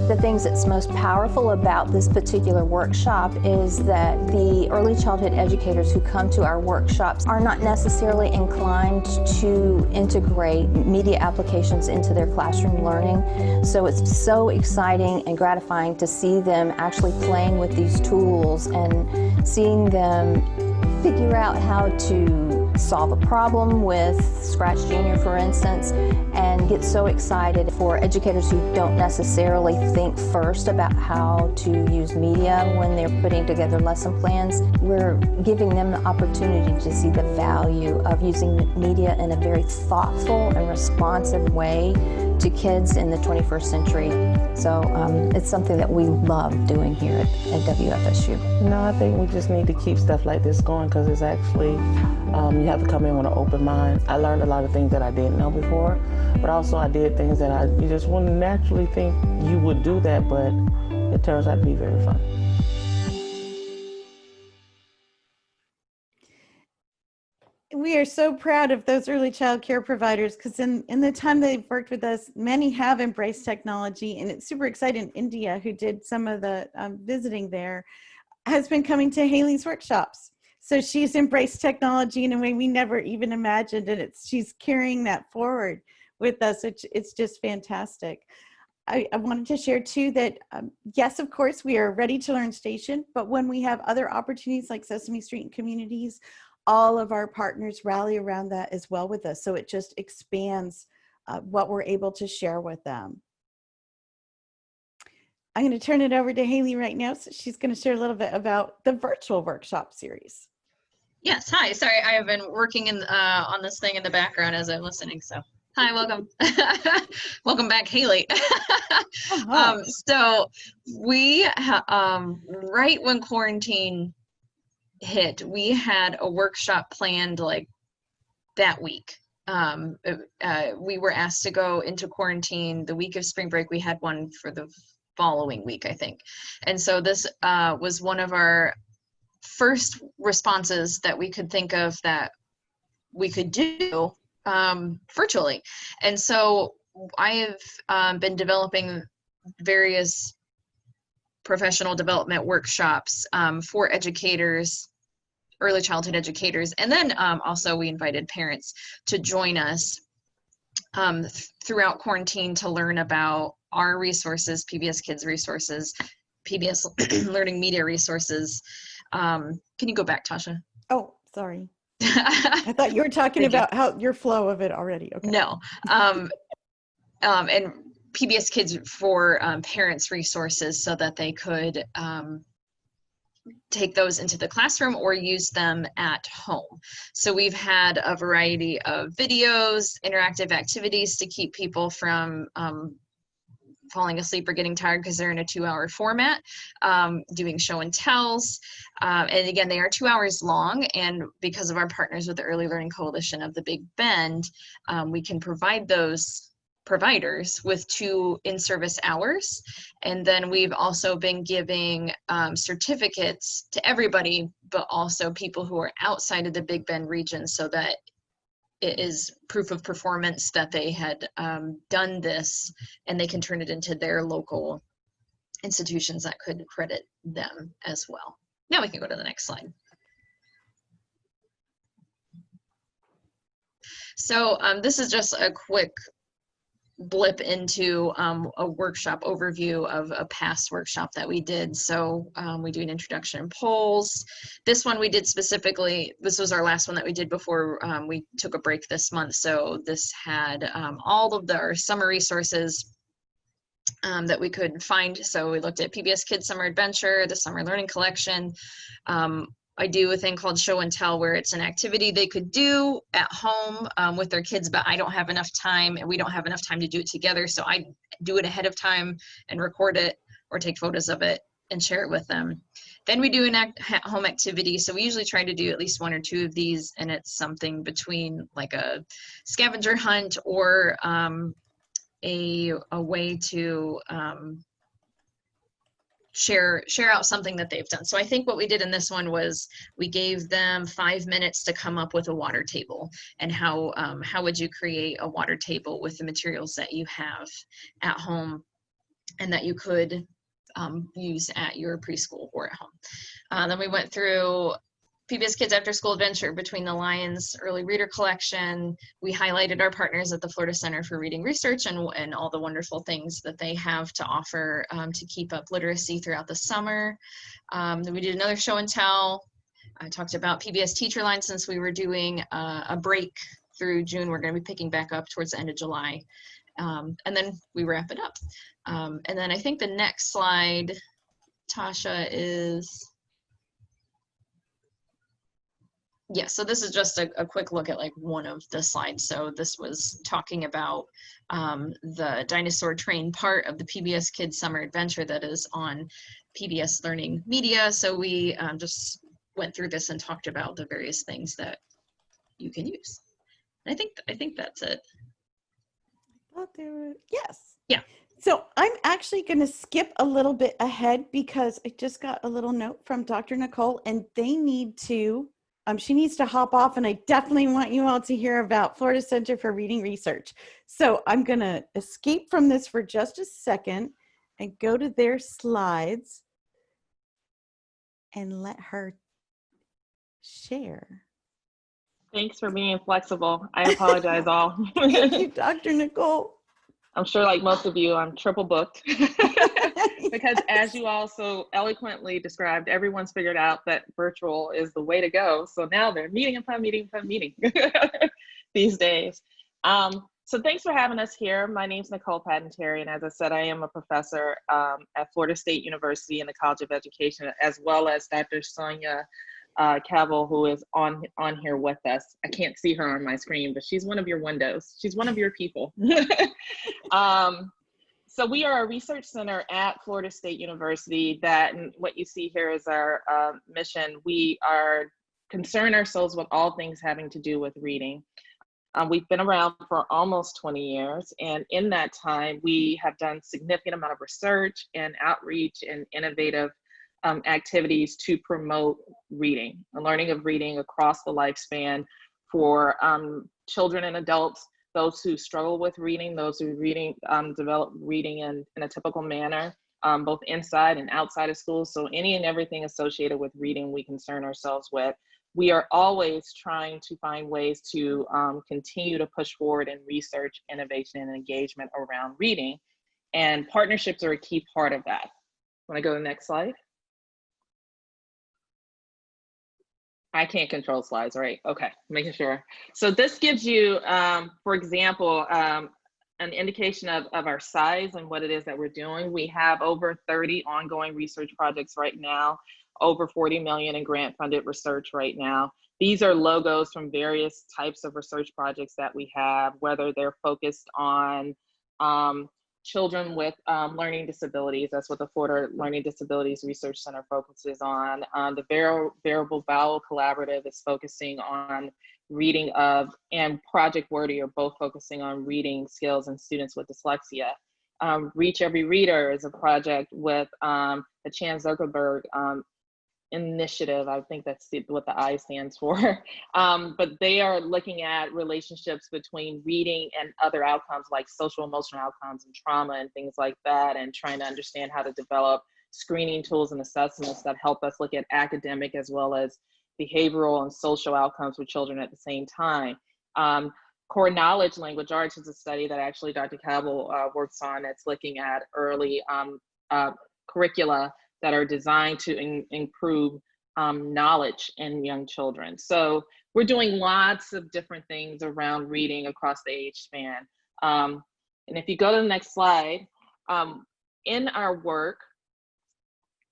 The things that's most powerful about this particular workshop is that the early childhood educators who come to our workshops are not necessarily inclined to integrate media applications into their classroom learning. So it's so exciting and gratifying to see them actually playing with these tools and seeing them figure out how to solve a problem with Scratch Junior, for instance, and get so excited. For educators who don't necessarily think first about how to use media when they're putting together lesson plans, we're giving them the opportunity to see the value of using media in a very thoughtful and responsive way to kids in the 21st century. So it's something that we love doing here at WFSU. No, I think we just need to keep stuff like this going because it's actually, you have to come in with an open mind. I learned a lot of things that I didn't know before, but also I did things that you just wouldn't naturally think you would do that, but it turns out to be very fun. We are so proud of those early child care providers because in the time they've worked with us, many have embraced technology, and it's super exciting. India, who did some of the visiting there, has been coming to Haley's workshops. So she's embraced technology in a way we never even imagined, and she's carrying that forward with us. It's just fantastic. I wanted to share too that yes, of course, we are a Ready to Learn station, but when we have other opportunities like Sesame Street and communities, all of our partners rally around that as well with us. So it just expands what we're able to share with them. I'm going to turn it over to Haley right now. So she's going to share a little bit about the virtual workshop series. Yes, hi. Sorry, I have been working on this thing in the background as I'm listening. So, hi, welcome. Welcome back, Haley. So we, right when quarantine hit, we had a workshop planned like that week. we were asked to go into quarantine the week of spring break. We had one for the following week, I think. And so this was one of our first responses that we could think of that we could do virtually. And so I have been developing various professional development workshops for educators, early childhood educators, and then also we invited parents to join us throughout quarantine to learn about our resources, PBS Kids resources, PBS Learning Media resources. Can you go back, Tasha? Oh, sorry. I thought you were talking about how your flow of it already. Okay. No. And PBS Kids for parents resources so that they could take those into the classroom or use them at home. So we've had a variety of videos, interactive activities to keep people from falling asleep or getting tired because they're in a 2-hour format, doing show and tells. And again, they are 2 hours long. And because of our partners with the Early Learning Coalition of the Big Bend, we can provide those providers with 2 in-service hours. And then we've also been giving certificates to everybody, but also people who are outside of the Big Bend region so that it is proof of performance that they had done this and they can turn it into their local institutions that could credit them as well. Now we can go to the next slide. So this is just a quick blip into a workshop overview of a past workshop that we did. So we do an introduction and polls. This one we did specifically, this was our last one that we did before we took a break this month. So this had all of our summer resources that we could find. So we looked at PBS Kids Summer Adventure, the Summer Learning Collection. I do a thing called Show and Tell where it's an activity they could do at home with their kids, but I don't have enough time and we don't have enough time to do it together. So I do it ahead of time and record it or take photos of it and share it with them. Then we do an at-home activity. So we usually try to do at least 1 or 2 of these, and it's something between like a scavenger hunt or a way to share out something that they've done. So I think what we did in this one was we gave them 5 minutes to come up with a water table, and how would you create a water table with the materials that you have at home and that you could use at your preschool or at home. Then we went through PBS Kids After School Adventure, Between the Lines, Early Reader Collection. We highlighted our partners at the Florida Center for Reading Research and all the wonderful things that they have to offer to keep up literacy throughout the summer. Then we did another show and tell. I talked about PBS Teacher Line since we were doing a break through June. We're going to be picking back up towards the end of July. And then we wrap it up. And then I think the next slide, Tasha, is... Yeah, so this is just a quick look at like one of the slides. So this was talking about the dinosaur train part of the PBS Kids Summer Adventure that is on PBS Learning Media. So we just went through this and talked about the various things that you can use. And I think that's it. Yes. Yeah. So I'm actually going to skip a little bit ahead because I just got a little note from Dr. Nicole, and they need to she needs to hop off, and I definitely want you all to hear about Florida Center for Reading Research. So I'm going to escape from this for just a second and go to their slides and let her share. Thanks for being flexible. I apologize all. Thank you, Dr. Nicole. I'm sure like most of you, I'm triple booked. Because as you also eloquently described, everyone's figured out that virtual is the way to go. So now they're meeting upon meeting these days. So thanks for having us here. My name's Nicole Patentary, and as I said, I am a professor at Florida State University in the College of Education, as well as Dr. Sonia Cavill, who is on here with us. I can't see her on my screen, but she's one of your windows. She's one of your people. So we are a research center at Florida State University that, and what you see here is our mission. We are concern ourselves with all things having to do with reading. We've been around for almost 20 years, and in that time, we have done significant amount of research and outreach and innovative activities to promote reading, the learning of reading across the lifespan for children and adults, those who struggle with reading, those who develop reading in a typical manner, both inside and outside of school. So any and everything associated with reading, we concern ourselves with. We are always trying to find ways to continue to push forward in research, innovation, and engagement around reading. And partnerships are a key part of that. Want to go to the next slide? I can't control slides, right? Okay, making sure. So this gives you, for example, an indication of our size and what it is that we're doing. We have over 30 ongoing research projects right now, over 40 million in grant funded research right now. These are logos from various types of research projects that we have, whether they're focused on children with learning disabilities. That's what the Florida Learning Disabilities Research Center focuses on. The Variable Vowel Collaborative is focusing on reading of, and Project Wordy are both focusing on reading skills in students with dyslexia. Reach Every Reader is a project with the Chan Zuckerberg initiative. I think that's what the I stands for. But they are looking at relationships between reading and other outcomes like social emotional outcomes and trauma and things like that, and trying to understand how to develop screening tools and assessments that help us look at academic as well as behavioral and social outcomes with children at the same time. Core Knowledge Language Arts is a study that actually Dr. Cabell works on, that's looking at early curricula that are designed to improve knowledge in young children. So we're doing lots of different things around reading across the age span. And if you go to the next slide, in our work,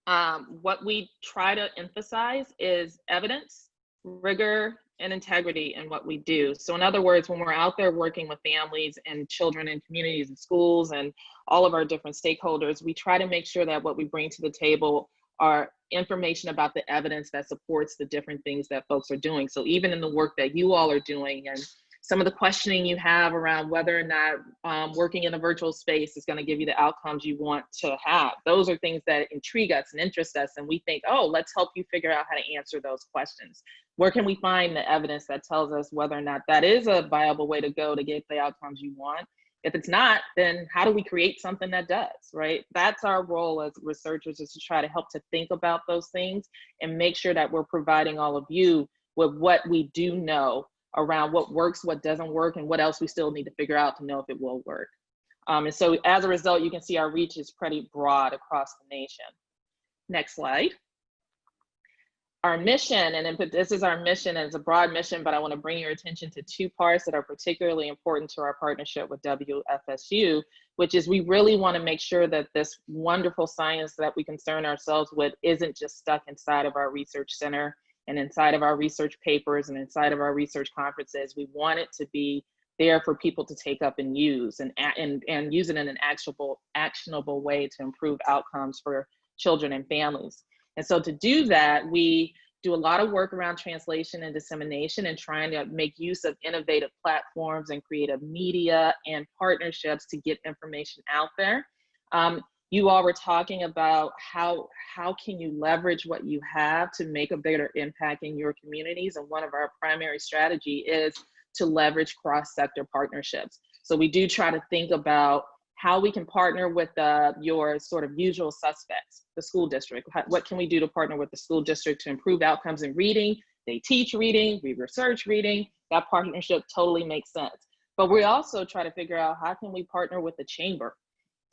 what we try to emphasize is evidence, rigor, and integrity in what we do. So in other words, when we're out there working with families and children and communities and schools and all of our different stakeholders, we try to make sure that what we bring to the table are information about the evidence that supports the different things that folks are doing. So even in the work that you all are doing and some of the questioning you have around whether or not working in a virtual space is going to give you the outcomes you want to have, those are things that intrigue us and interest us. And we think, oh, let's help you figure out how to answer those questions. Where can we find the evidence that tells us whether or not that is a viable way to go to get the outcomes you want? If it's not, then how do we create something that does, right? That's our role as researchers, is to try to help to think about those things and make sure that we're providing all of you with what we do know around what works, what doesn't work, and what else we still need to figure out to know if it will work. And so as a result, you can see our reach is pretty broad across the nation. Next slide. Our mission, and this is our mission, and it's a broad mission, but I want to bring your attention to two parts that are particularly important to our partnership with WFSU, which is we really want to make sure that this wonderful science that we concern ourselves with isn't just stuck inside of our research center and inside of our research papers and inside of our research conferences. We want it to be there for people to take up and use, and use it in an actionable way to improve outcomes for children and families. And so to do that, we do a lot of work around translation and dissemination and trying to make use of innovative platforms and creative media and partnerships to get information out there. You all were talking about how can you leverage what you have to make a bigger impact in your communities. And one of our primary strategy is to leverage cross-sector partnerships. So we do try to think about how we can partner with your sort of usual suspects, the school district. What can we do to partner with the school district to improve outcomes in reading? They teach reading, we research reading. That partnership totally makes sense. But we also try to figure out how can we partner with the chamber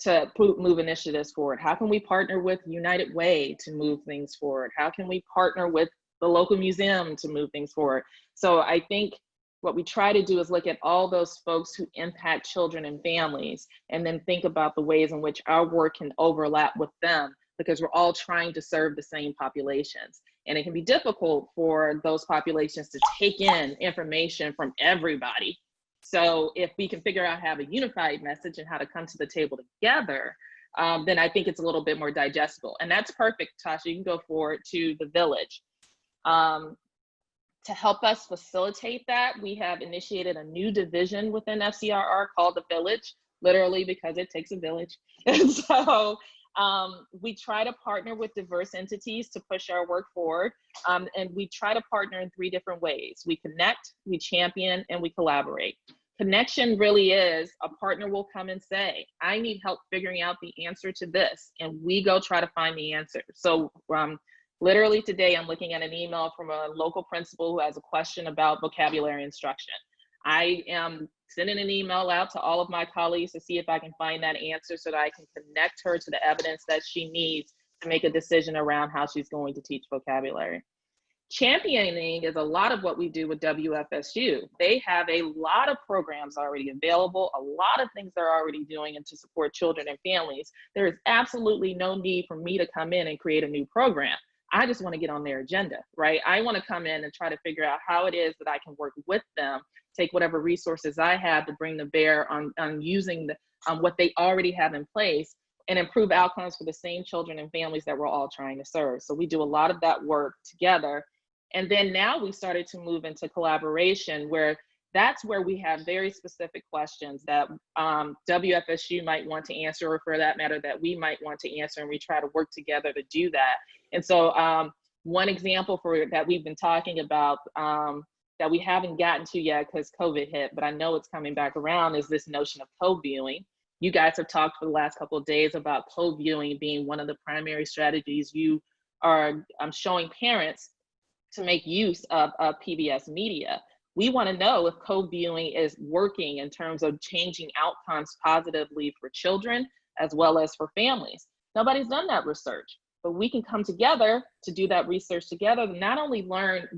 to move initiatives forward? How can we partner with United Way to move things forward? How can we partner with the local museum to move things forward? So I think what we try to do is look at all those folks who impact children and families, and then think about the ways in which our work can overlap with them, because we're all trying to serve the same populations. And it can be difficult for those populations to take in information from everybody. So if we can figure out how to have a unified message and how to come to the table together, then I think it's a little bit more digestible. And that's perfect, Tasha. You can go forward to the village. To help us facilitate that, we have initiated a new division within FCRR called the Village, literally because it takes a village. And so we try to partner with diverse entities to push our work forward. And we try to partner in 3 different ways. We connect, we champion, and we collaborate. Connection really is a partner will come and say, I need help figuring out the answer to this. And we go try to find the answer. So literally today, I'm looking at an email from a local principal who has a question about vocabulary instruction. I am sending an email out to all of my colleagues to see if I can find that answer so that I can connect her to the evidence that she needs to make a decision around how she's going to teach vocabulary. Championing is a lot of what we do with WFSU. They have a lot of programs already available, a lot of things they're already doing and to support children and families. There is absolutely no need for me to come in and create a new program. I just want to get on their agenda, right? I want to come in and try to figure out how it is that I can work with them, take whatever resources I have to bring to bear on using what they already have in place and improve outcomes for the same children and families that we're all trying to serve. So we do a lot of that work together. And then now we started to move into collaboration where that's where we have very specific questions that WFSU might want to answer, or for that matter, that we might want to answer, and we try to work together to do that. And so one example for that we've been talking about that we haven't gotten to yet because COVID hit, but I know it's coming back around, is this notion of co-viewing. You guys have talked for the last couple of days about co-viewing being one of the primary strategies you are showing parents to make use of PBS media. We want to know if co-viewing is working in terms of changing outcomes positively for children as well as for families. Nobody's done that research, but we can come together to do that research together to not only learn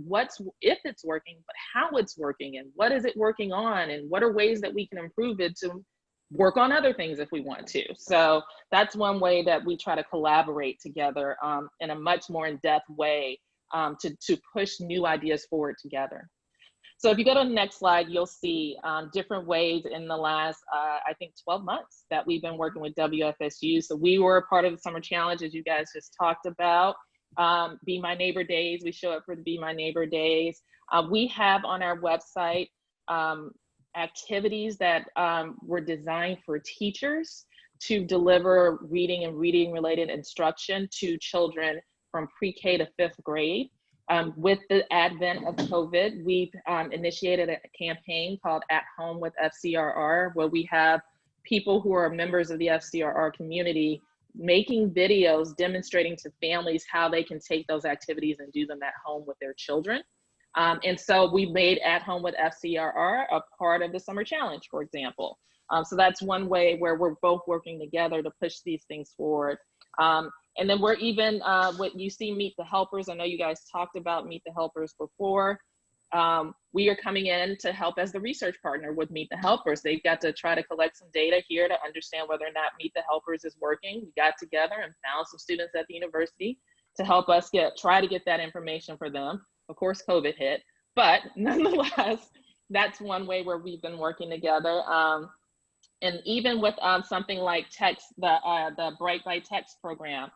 if it's working, but how it's working and what is it working on and what are ways that we can improve it to work on other things if we want to. So that's one way that we try to collaborate together in a much more in-depth way to push new ideas forward together. So if you go to the next slide, you'll see different ways in the last, I think 12 months that we've been working with WFSU. So we were a part of the Summer Challenge, as you guys just talked about. Be My Neighbor Days, we show up for the Be My Neighbor Days. We have on our website activities that were designed for teachers to deliver reading and reading related instruction to children from pre-K to 5th grade. With the advent of COVID, we've initiated a campaign called At Home with FCRR, where we have people who are members of the FCRR community making videos demonstrating to families how they can take those activities and do them at home with their children. And so we made At Home with FCRR a part of the Summer Challenge, for example. So that's one way where we're both working together to push these things forward. And then we're even, what you see Meet the Helpers, I know you guys talked about Meet the Helpers before. We are coming in to help as the research partner with Meet the Helpers. They've got to try to collect some data here to understand whether or not Meet the Helpers is working. We got together and found some students at the university to help us try to get that information for them. Of course, COVID hit, but nonetheless, that's one way where we've been working together. And even with something like the Bright by Text program,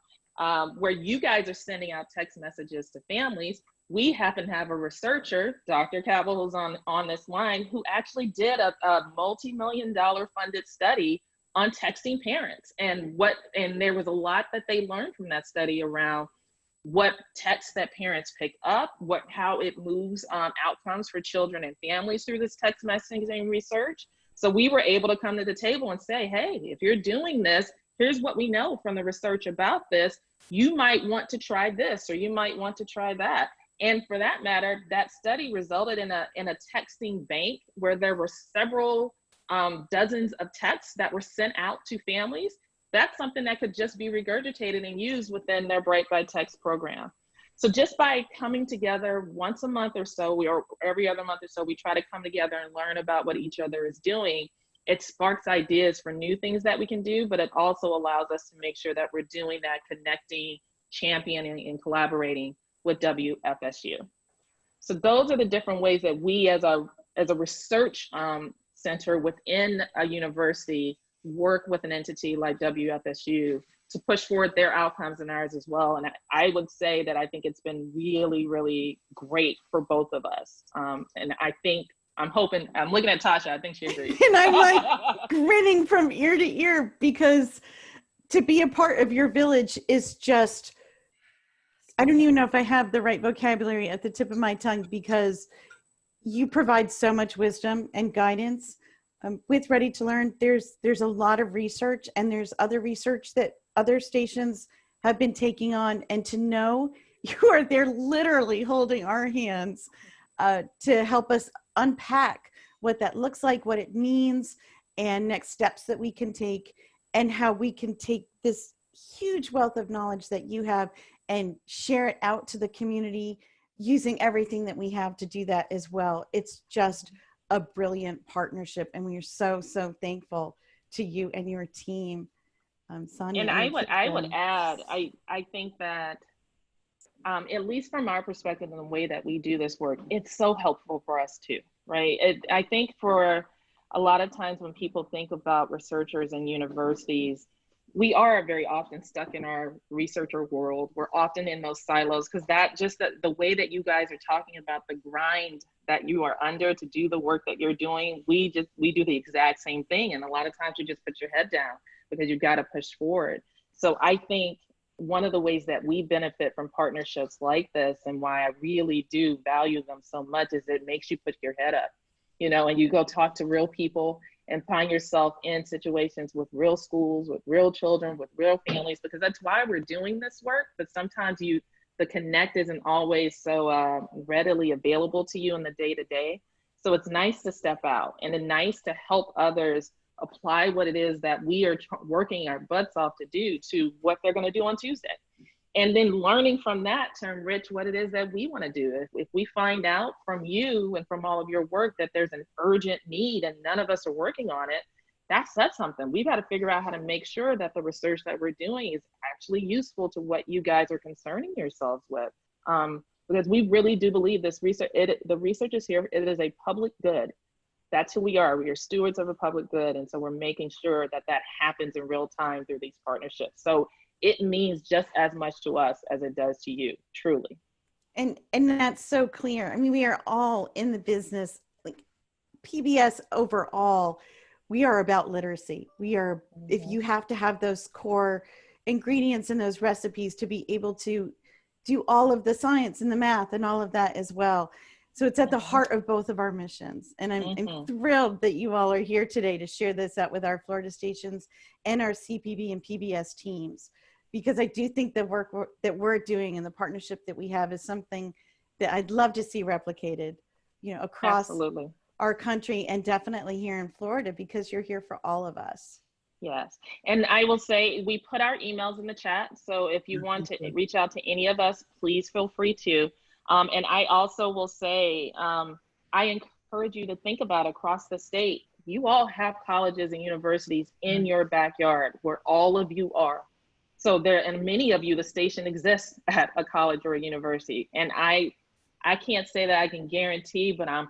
where you guys are sending out text messages to families, we happen to have a researcher, Dr. Cabell, who's on this line, who actually did a multi-million-dollar funded study on texting parents. And there was a lot that they learned from that study around what texts that parents pick up, how it moves outcomes for children and families through this text messaging research. So we were able to come to the table and say, hey, if you're doing this, here's what we know from the research about this. You might want to try this, or you might want to try that. And for that matter, that study resulted in a texting bank where there were several dozens of texts that were sent out to families. That's something that could just be regurgitated and used within their Bright by Text program. So just by coming together once a month or so, or every other month or so, we try to come together and learn about what each other is doing. It sparks ideas for new things that we can do, but it also allows us to make sure that we're doing that connecting, championing, and collaborating with WFSU. So those are the different ways that we as a research center within a university work with an entity like WFSU to push forward their outcomes and ours as well. And I would say that I think it's been really, really great for both of us. And I think, I'm looking at Tasha, I think she agrees. And I'm like grinning from ear to ear, because to be a part of your village is just, I don't even know if I have the right vocabulary at the tip of my tongue, because you provide so much wisdom and guidance. With Ready to Learn, there's a lot of research, and there's other research that other stations have been taking on, and to know you are there literally holding our hands to help us unpack what that looks like, what it means, and next steps that we can take, and how we can take this huge wealth of knowledge that you have and share it out to the community, using everything that we have to do that as well. It's just a brilliant partnership, and we are so, so thankful to you and your team. Sonia. And I would add, I think that at least from our perspective and the way that we do this work, it's so helpful for us too, right? I think for a lot of times when people think about researchers and universities, we are very often stuck in our researcher world. We're often in those silos, because the way that you guys are talking about the grind that you are under to do the work that you're doing, we do the exact same thing. And a lot of times you just put your head down because you've got to push forward. So I think one of the ways that we benefit from partnerships like this, and why I really do value them so much, is it makes you put your head up, and you go talk to real people and find yourself in situations with real schools, with real children, with real families, because that's why we're doing this work. But sometimes the connect isn't always so readily available to you in the day-to-day. So it's nice to step out, and it's nice to help others apply what it is that we are working our butts off to do to what they're going to do on Tuesday. And then learning from that to enrich what it is that we want to do. If we find out from you and from all of your work that there's an urgent need and none of us are working on it, that's something. We've got to figure out how to make sure that the research that we're doing is actually useful to what you guys are concerning yourselves with. Because we really do believe this research, the research is here, it is a public good. That's who we are. We are stewards of a public good. And so we're making sure that happens in real time through these partnerships. So it means just as much to us as it does to you, truly. And that's so clear. I mean, we are all in the business, like PBS overall, we are about literacy. We are, if you have to have those core ingredients in those recipes to be able to do all of the science and the math and all of that as well. So it's at the heart of both of our missions. And I'm thrilled that you all are here today to share this out with our Florida stations and our CPB and PBS teams, because I do think the work that we're doing and the partnership that we have is something that I'd love to see replicated, across our country, and definitely here in Florida, because you're here for all of us. Yes. And I will say, we put our emails in the chat. So if you want to reach out to any of us, please feel free to. And I also will say, I encourage you to think about across the state. You all have colleges and universities in your backyard where all of you are. So and many of you, the station exists at a college or a university. And I can't say that I can guarantee, but I'm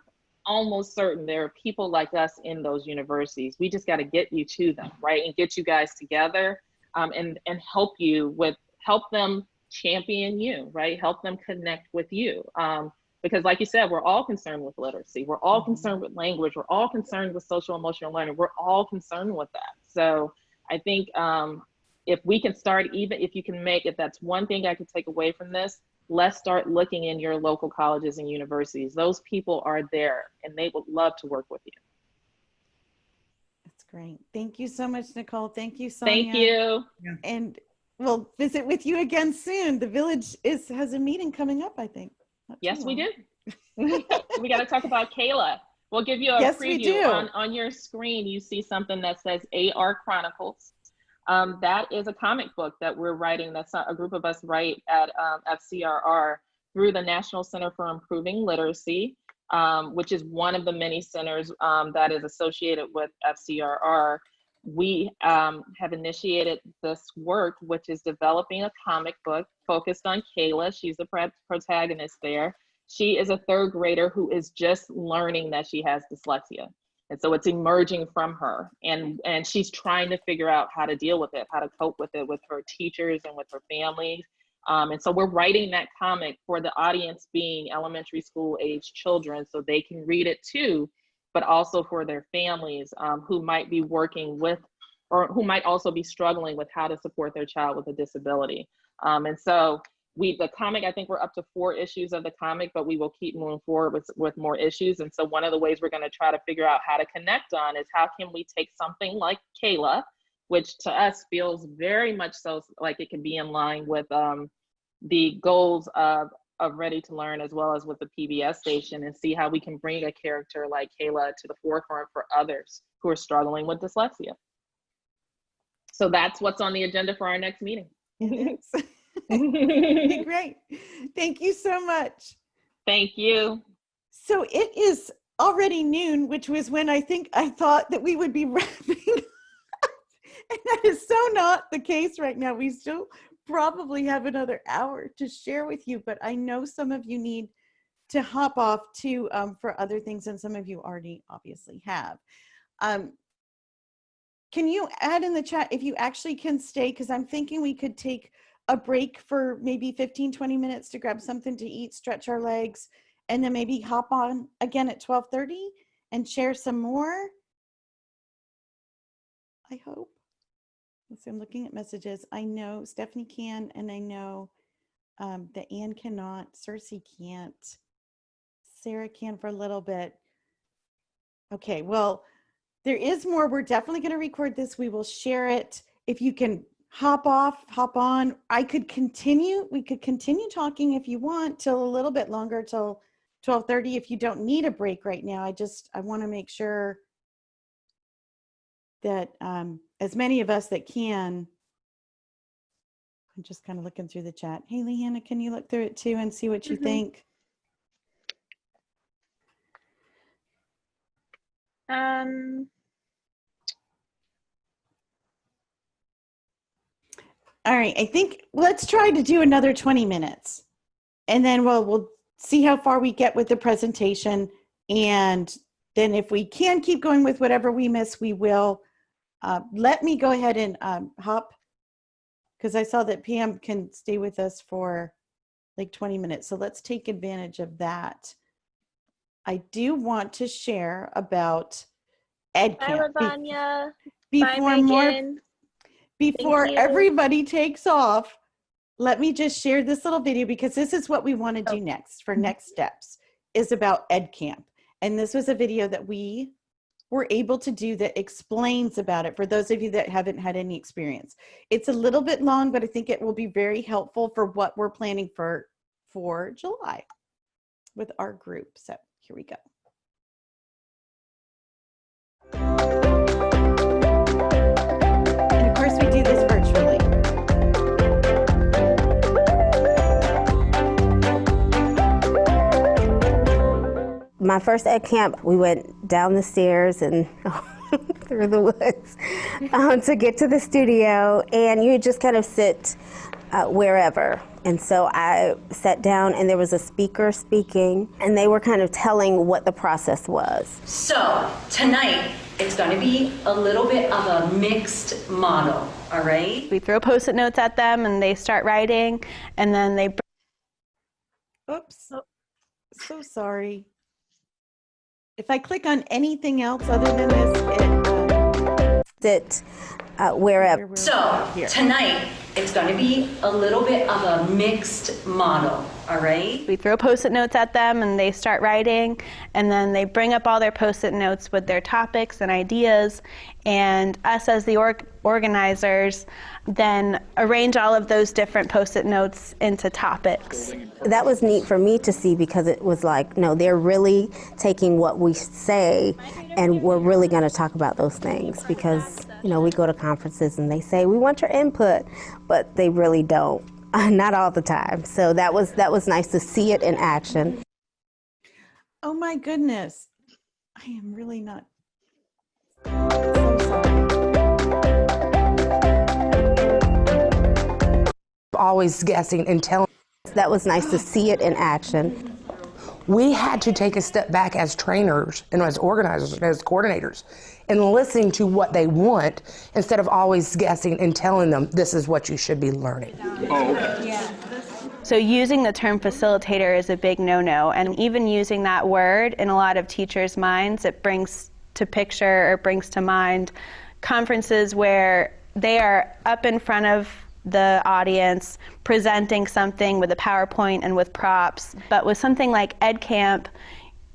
almost certain there are people like us in those universities. We just got to get you to them, right? And get you guys together and help them champion you, right? Help them connect with you. Because like you said, we're all concerned with literacy. We're all concerned with language. We're all concerned with social emotional learning. We're all concerned with that. So I think if we can start, even if you can if that's one thing I could take away from this, let's start looking in your local colleges and universities. Those people are there and they would love to work with you. That's great. Thank you so much, Nicole. Thank you, Sonia. Thank you. And we'll visit with you again soon. The village has a meeting coming up, I think. Yes, we do. We got to talk about Kayla. We'll give you a preview. On your screen. You see something that says AR Chronicles. That is a comic book that we're writing. That's a group of us write at FCRR through the National Center for Improving Literacy, which is one of the many centers that is associated with FCRR. We have initiated this work, which is developing a comic book focused on Kayla. She's the protagonist there. She is a third grader who is just learning that she has dyslexia. And so it's emerging from her, and she's trying to figure out how to deal with it, how to cope with it with her teachers and with her families. And so we're writing that comic for the audience being elementary school age children, so they can read it too, but also for their families who might be working with, or who might also be struggling with how to support their child with a disability. And so the comic, I think we're up to 4 issues of the comic, but we will keep moving forward with more issues. And so one of the ways we're going to try to figure out how to connect on is how can we take something like Kayla, which to us feels very much so like it can be in line with the goals of Ready to Learn, as well as with the PBS station, and see how we can bring a character like Kayla to the forefront for others who are struggling with dyslexia. So that's what's on the agenda for our next meeting. Great. Thank you so much. Thank you. So it is already noon, which was when I thought that we would be wrapping up. And that is so not the case right now. We still probably have another hour to share with you, but I know some of you need to hop off to for other things, and some of you already obviously have. Can you add in the chat if you actually can stay? Because I'm thinking we could take a break for maybe 15-20 minutes to grab something to eat, stretch our legs, and then maybe hop on again at 12:30 and share some more. I hope. So I'm looking at messages. I know Stephanie can, and I know that Anne cannot. Cersei can't. Sarah can for a little bit. Okay, well, there is more. We're definitely going to record this. We will share it. If you can hop off, hop on. I could continue. We could continue talking if you want till a little bit longer, till 12:30. If you don't need a break right now, I want to make sure that as many of us that can. I'm just kind of looking through the chat. Hey, Leanna, can you look through it too and see what you think? All right, I think let's try to do another 20 minutes, and then we'll see how far we get with the presentation, and then if we can keep going with whatever we miss, we will. Let me go ahead and hop, because I saw that Pam can stay with us for like 20 minutes, so let's take advantage of that. I do want to share about EdCamp. Hi, Lavanya. Before Bye, Megan. Before everybody takes off, let me just share this little video, because this is what we want to do next for next steps, is about EdCamp. And this was a video that we were able to do that explains about it for those of you that haven't had any experience. It's a little bit long, but I think it will be very helpful for what we're planning for July with our group. So here we go. And of course, we do this virtually. My first ed camp, we went down the stairs and through the woods to get to the studio, and you just kind of sit wherever. And so I sat down, and there was a speaker speaking, and they were kind of telling what the process was. So tonight, it's going to be a little bit of a mixed model, all right? We throw Post-it notes at them, and they start writing, and then they... Oops, so sorry. If I click on anything else other than this, wherever. So tonight, it's going to be a little bit of a mixed model, all right? We throw Post-it notes at them, and they start writing, and then they bring up all their Post-it notes with their topics and ideas, and us as the organizers then arrange all of those different Post-it notes into topics. That was neat for me to see, because it was like, no, they're really taking what we say, and we're really going to talk about those things, because, you know, we go to conferences and they say, we want your input, but they really don't. Not all the time. So that was nice to see it in action. Oh my goodness. I am really not. So sorry. Always guessing and telling. That was nice to see it in action. we had to take a step back as trainers and as organizers and as coordinators and listening to what they want instead of always guessing and telling them this is what you should be learning. Oh, okay. Yeah. So using the term facilitator is a big no-no, and even using that word in a lot of teachers' minds, it brings to picture or brings to mind conferences where they are up in front of the audience presenting something with a PowerPoint and with props. But with something like Ed Camp,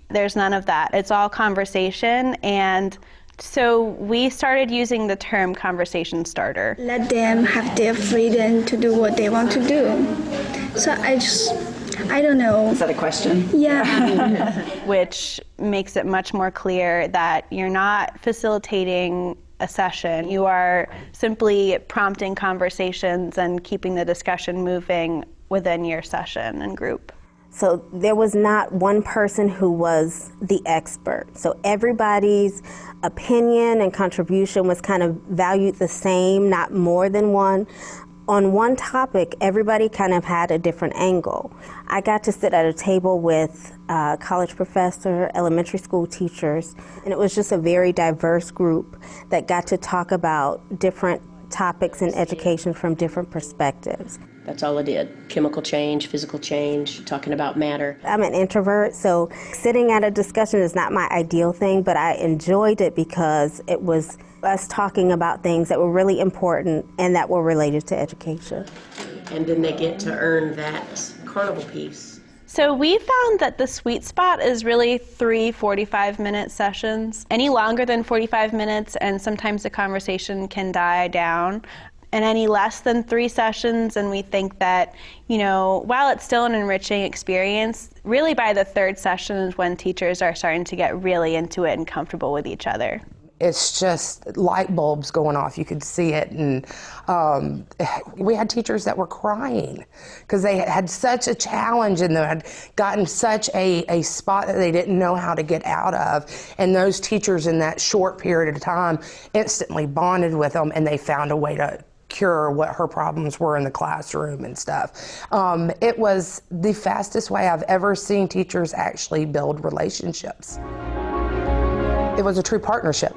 there's none of that. It's all conversation, and so we started using the term conversation starter. Let them have their freedom to do what they want to do. So I don't know. Is that a question? Yeah. Which makes it much more clear that you're not facilitating a session. You are simply prompting conversations and keeping the discussion moving within your session and group. So there was not one person who was the expert. So everybody's opinion and contribution was kind of valued the same, not more than one. On one topic, everybody kind of had a different angle. I got to sit at a table with a college professor, elementary school teachers, and it was just a very diverse group that got to talk about different topics in education from different perspectives. That's all I did. Chemical change, physical change, talking about matter. I'm an introvert, so sitting at a discussion is not my ideal thing, but I enjoyed it because it was us talking about things that were really important and that were related to education. And then they get to earn that carnival piece. So we found that the sweet spot is really 3 45-minute sessions. Any longer than 45 minutes, and sometimes the conversation can die down. And any less than 3 sessions, and we think that, you know, while it's still an enriching experience, really by the 3rd session is when teachers are starting to get really into it and comfortable with each other. It's just light bulbs going off. You could see it. And we had teachers that were crying because they had such a challenge and they had gotten such a spot that they didn't know how to get out of. And those teachers in that short period of time instantly bonded with them, and they found a way to cure what her problems were in the classroom and stuff. It was the fastest way I've ever seen teachers actually build relationships. It was a true partnership.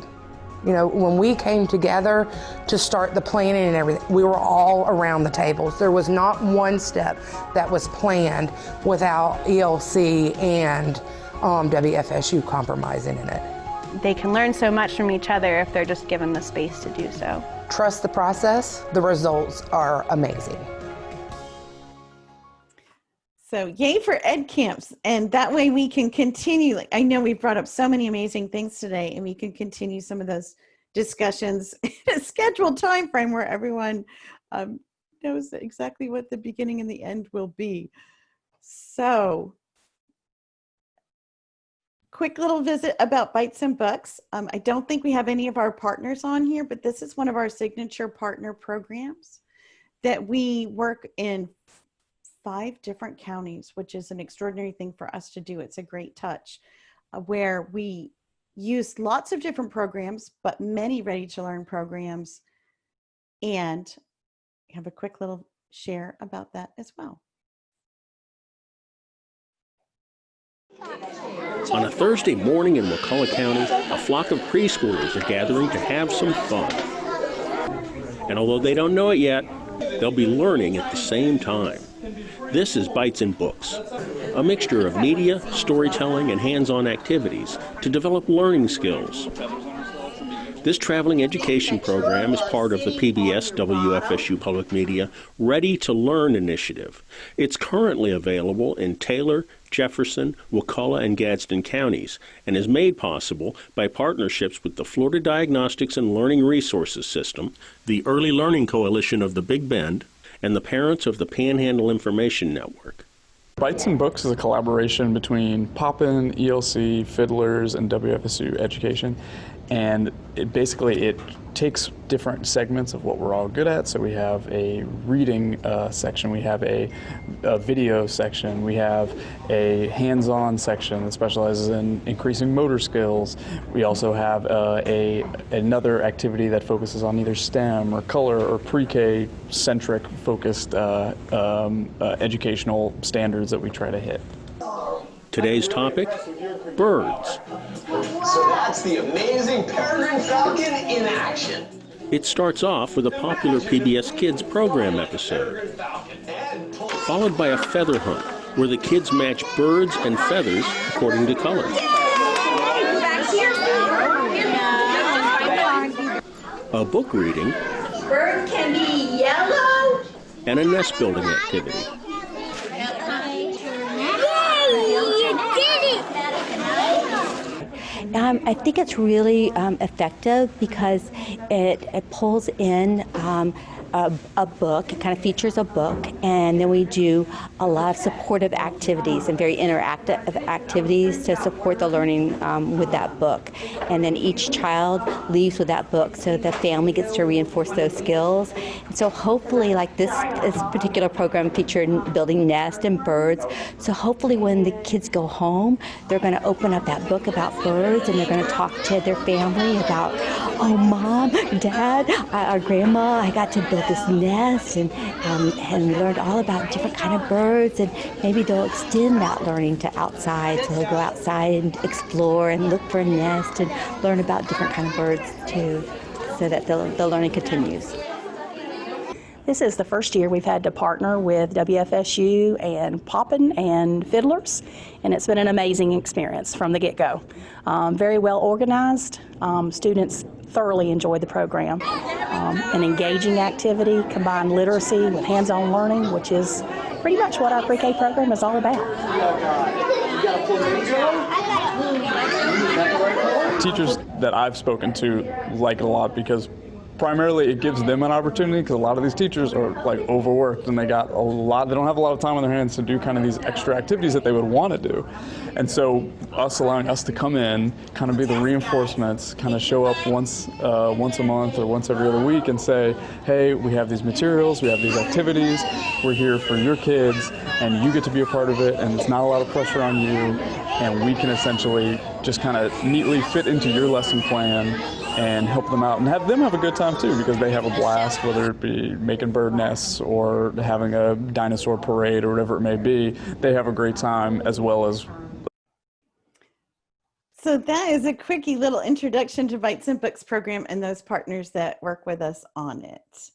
You know, when we came together to start the planning and everything, we were all around the tables. There was not one step that was planned without ELC and WFSU compromising in it. They can learn so much from each other if they're just given the space to do so. Trust the process. The results are amazing. So yay for ed camps, and that way we can continue. Like, I know we've brought up so many amazing things today, and we can continue some of those discussions in a scheduled time frame where everyone knows exactly what the beginning and the end will be. So quick little visit about Bites and Books. I don't think we have any of our partners on here, but this is one of our signature partner programs that we work in 5 different counties, which is an extraordinary thing for us to do. It's a great touch where we use lots of different programs, but many ready-to-learn programs, and have a quick little share about that as well. On a Thursday morning in Wakulla County, a flock of preschoolers are gathering to have some fun. And although they don't know it yet, they'll be learning at the same time. This is Bites and Books, a mixture of media, storytelling, and hands-on activities to develop learning skills. This traveling education program is part of the PBS WFSU Public Media Ready to Learn initiative. It's currently available in Taylor, Jefferson, Wakulla, and Gadsden counties, and is made possible by partnerships with the Florida Diagnostics and Learning Resources System, the Early Learning Coalition of the Big Bend, and the parents of the Panhandle Information Network. Bites and Books is a collaboration between Poppin, ELC, Fiddlers, and WFSU Education. And it takes different segments of what we're all good at. So we have a reading section, we have a video section, we have a hands-on section that specializes in increasing motor skills. We also have another activity that focuses on either STEM or color or pre-K centric focused educational standards that we try to hit. Today's topic, birds. So that's the amazing peregrine falcon in action. It starts off with a popular PBS Kids program episode, followed by a feather hunt, where the kids match birds and feathers according to color. A book reading. Bird can be yellow. And a nest building activity. I think it's really effective because it pulls in a book, it kind of features a book, and then we do a lot of supportive activities and very interactive activities to support the learning with that book. And then each child leaves with that book, so the family gets to reinforce those skills. And so hopefully, like this particular program featured building nests and birds, so hopefully when the kids go home, they're going to open up that book about birds, and they're going to talk to their family about, oh, Mom, Dad, or Grandma, I got to build this nest, and we learned all about different kind of birds, and maybe they'll extend that learning to outside, so they'll go outside and explore and look for a nest and learn about different kind of birds too, so that the learning continues. This is the first year we've had to partner with WFSU and Poppin and Fiddlers, and it's been an amazing experience from the get-go. Very well organized. Students thoroughly enjoyed the program. An engaging activity, combined literacy with hands-on learning, which is pretty much what our pre-K program is all about. Teachers that I've spoken to like it a lot because primarily it gives them an opportunity, because a lot of these teachers are like overworked and they don't have a lot of time on their hands to do kind of these extra activities that they would want to do. And so allowing us to come in, kind of be the reinforcements, kind of show up once a month or once every other week and say, hey, we have these materials, we have these activities, we're here for your kids and you get to be a part of it, and it's not a lot of pressure on you, and we can essentially just kind of neatly fit into your lesson plan and help them out and have them have a good time too, because they have a blast, whether it be making bird nests or having a dinosaur parade or whatever it may be. They have a great time as well as. So that is a quickie little introduction to Bites and Books program and those partners that work with us on it.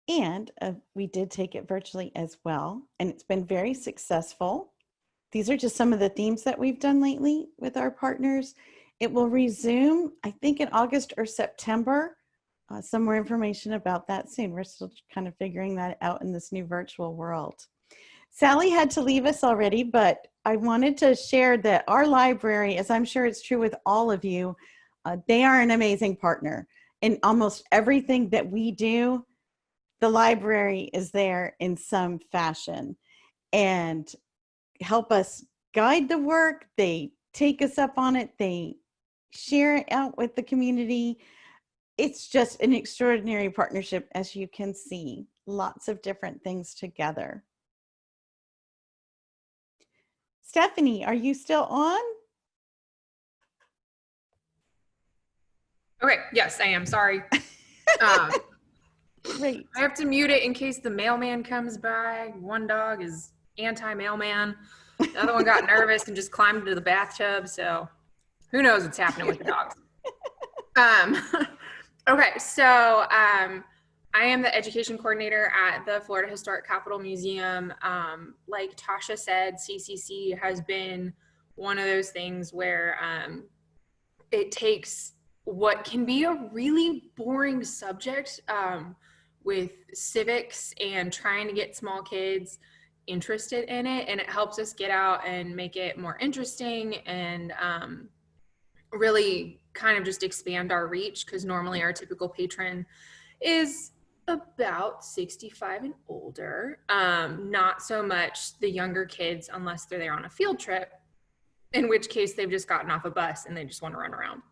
And we did take it virtually as well, and it's been very successful. These are just some of the themes that we've done lately with our partners. It will resume, I think, in August or September. Some more information about that soon. We're still kind of figuring that out in this new virtual world. Sally had to leave us already, but I wanted to share that our library, as I'm sure it's true with all of you, they are an amazing partner. In almost everything that we do, the library is there in some fashion and help us guide the work. They take us up on it. They share it out with the community. It's just an extraordinary partnership, as you can see. Lots of different things together. Stephanie, are you still on? Okay, yes, I am. Sorry. Great. I have to mute it in case the mailman comes by. One dog is anti-mailman. The other one got nervous and just climbed into the bathtub. So who knows what's happening with the dogs. Okay, so I am the education coordinator at the Florida Historic Capitol Museum. Like Tasha said, CCC has been one of those things where it takes what can be a really boring subject with civics and trying to get small kids interested in it, and it helps us get out and make it more interesting and really kind of just expand our reach, because normally our typical patron is about 65 and older, not so much the younger kids unless they're there on a field trip, in which case they've just gotten off a bus and they just want to run around.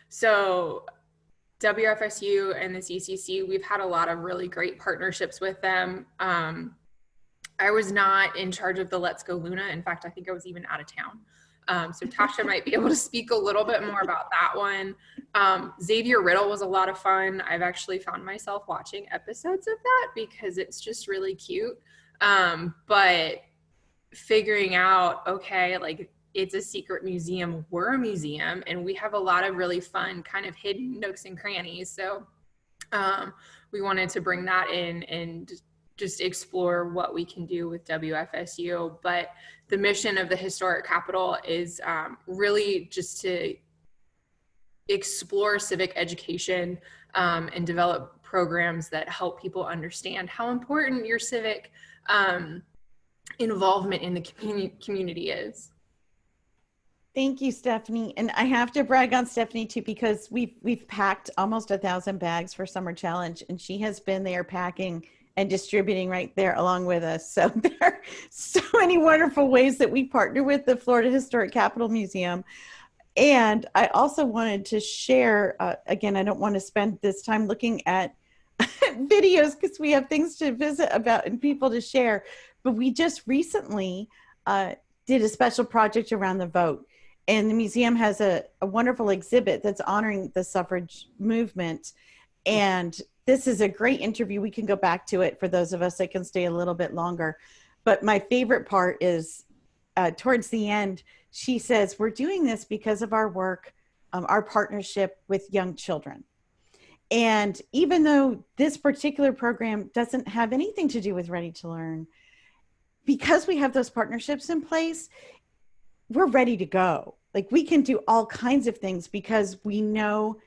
So WFSU and the CCC, we've had a lot of really great partnerships with them. I was not in charge of the Let's Go Luna. In fact, I think I was even out of town. So Tasha might be able to speak a little bit more about that one. Xavier Riddle was a lot of fun. I've actually found myself watching episodes of that because it's just really cute. But figuring out, okay, like it's a secret museum, we're a museum, and we have a lot of really fun kind of hidden nooks and crannies. So we wanted to bring that in and just explore what we can do with WFSU. But the mission of the Historic Capital is really just to explore civic education and develop programs that help people understand how important your civic involvement in the community is. Thank you, Stephanie. And I have to brag on Stephanie too, because we've packed almost 1,000 bags for Summer Challenge, and she has been there packing and distributing right there along with us. So there are so many wonderful ways that we partner with the Florida Historic Capital Museum. And I also wanted to share, again, I don't want to spend this time looking at videos because we have things to visit about and people to share, but we just recently did a special project around the vote. And the museum has a wonderful exhibit that's honoring the suffrage movement. And this is a great interview. We can go back to it for those of us that can stay a little bit longer. But my favorite part is towards the end, she says, we're doing this because of our work, our partnership with young children. And even though this particular program doesn't have anything to do with Ready to Learn, because we have those partnerships in place, we're ready to go. Like, we can do all kinds of things because we know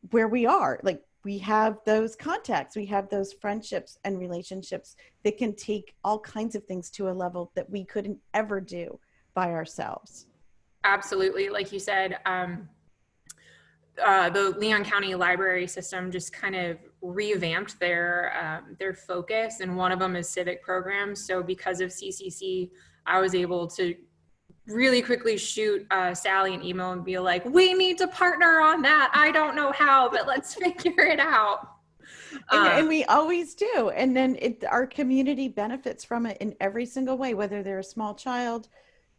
where we are. Like, we have those contacts, we have those friendships and relationships that can take all kinds of things to a level that we couldn't ever do by ourselves. Absolutely. Like you said, the Leon County Library System just kind of revamped their focus, and one of them is civic programs. So because of CCC, I was able to really quickly shoot Sally an email and be like, we need to partner on that. I don't know how, but let's figure it out. And we always do. And then our community benefits from it in every single way, whether they're a small child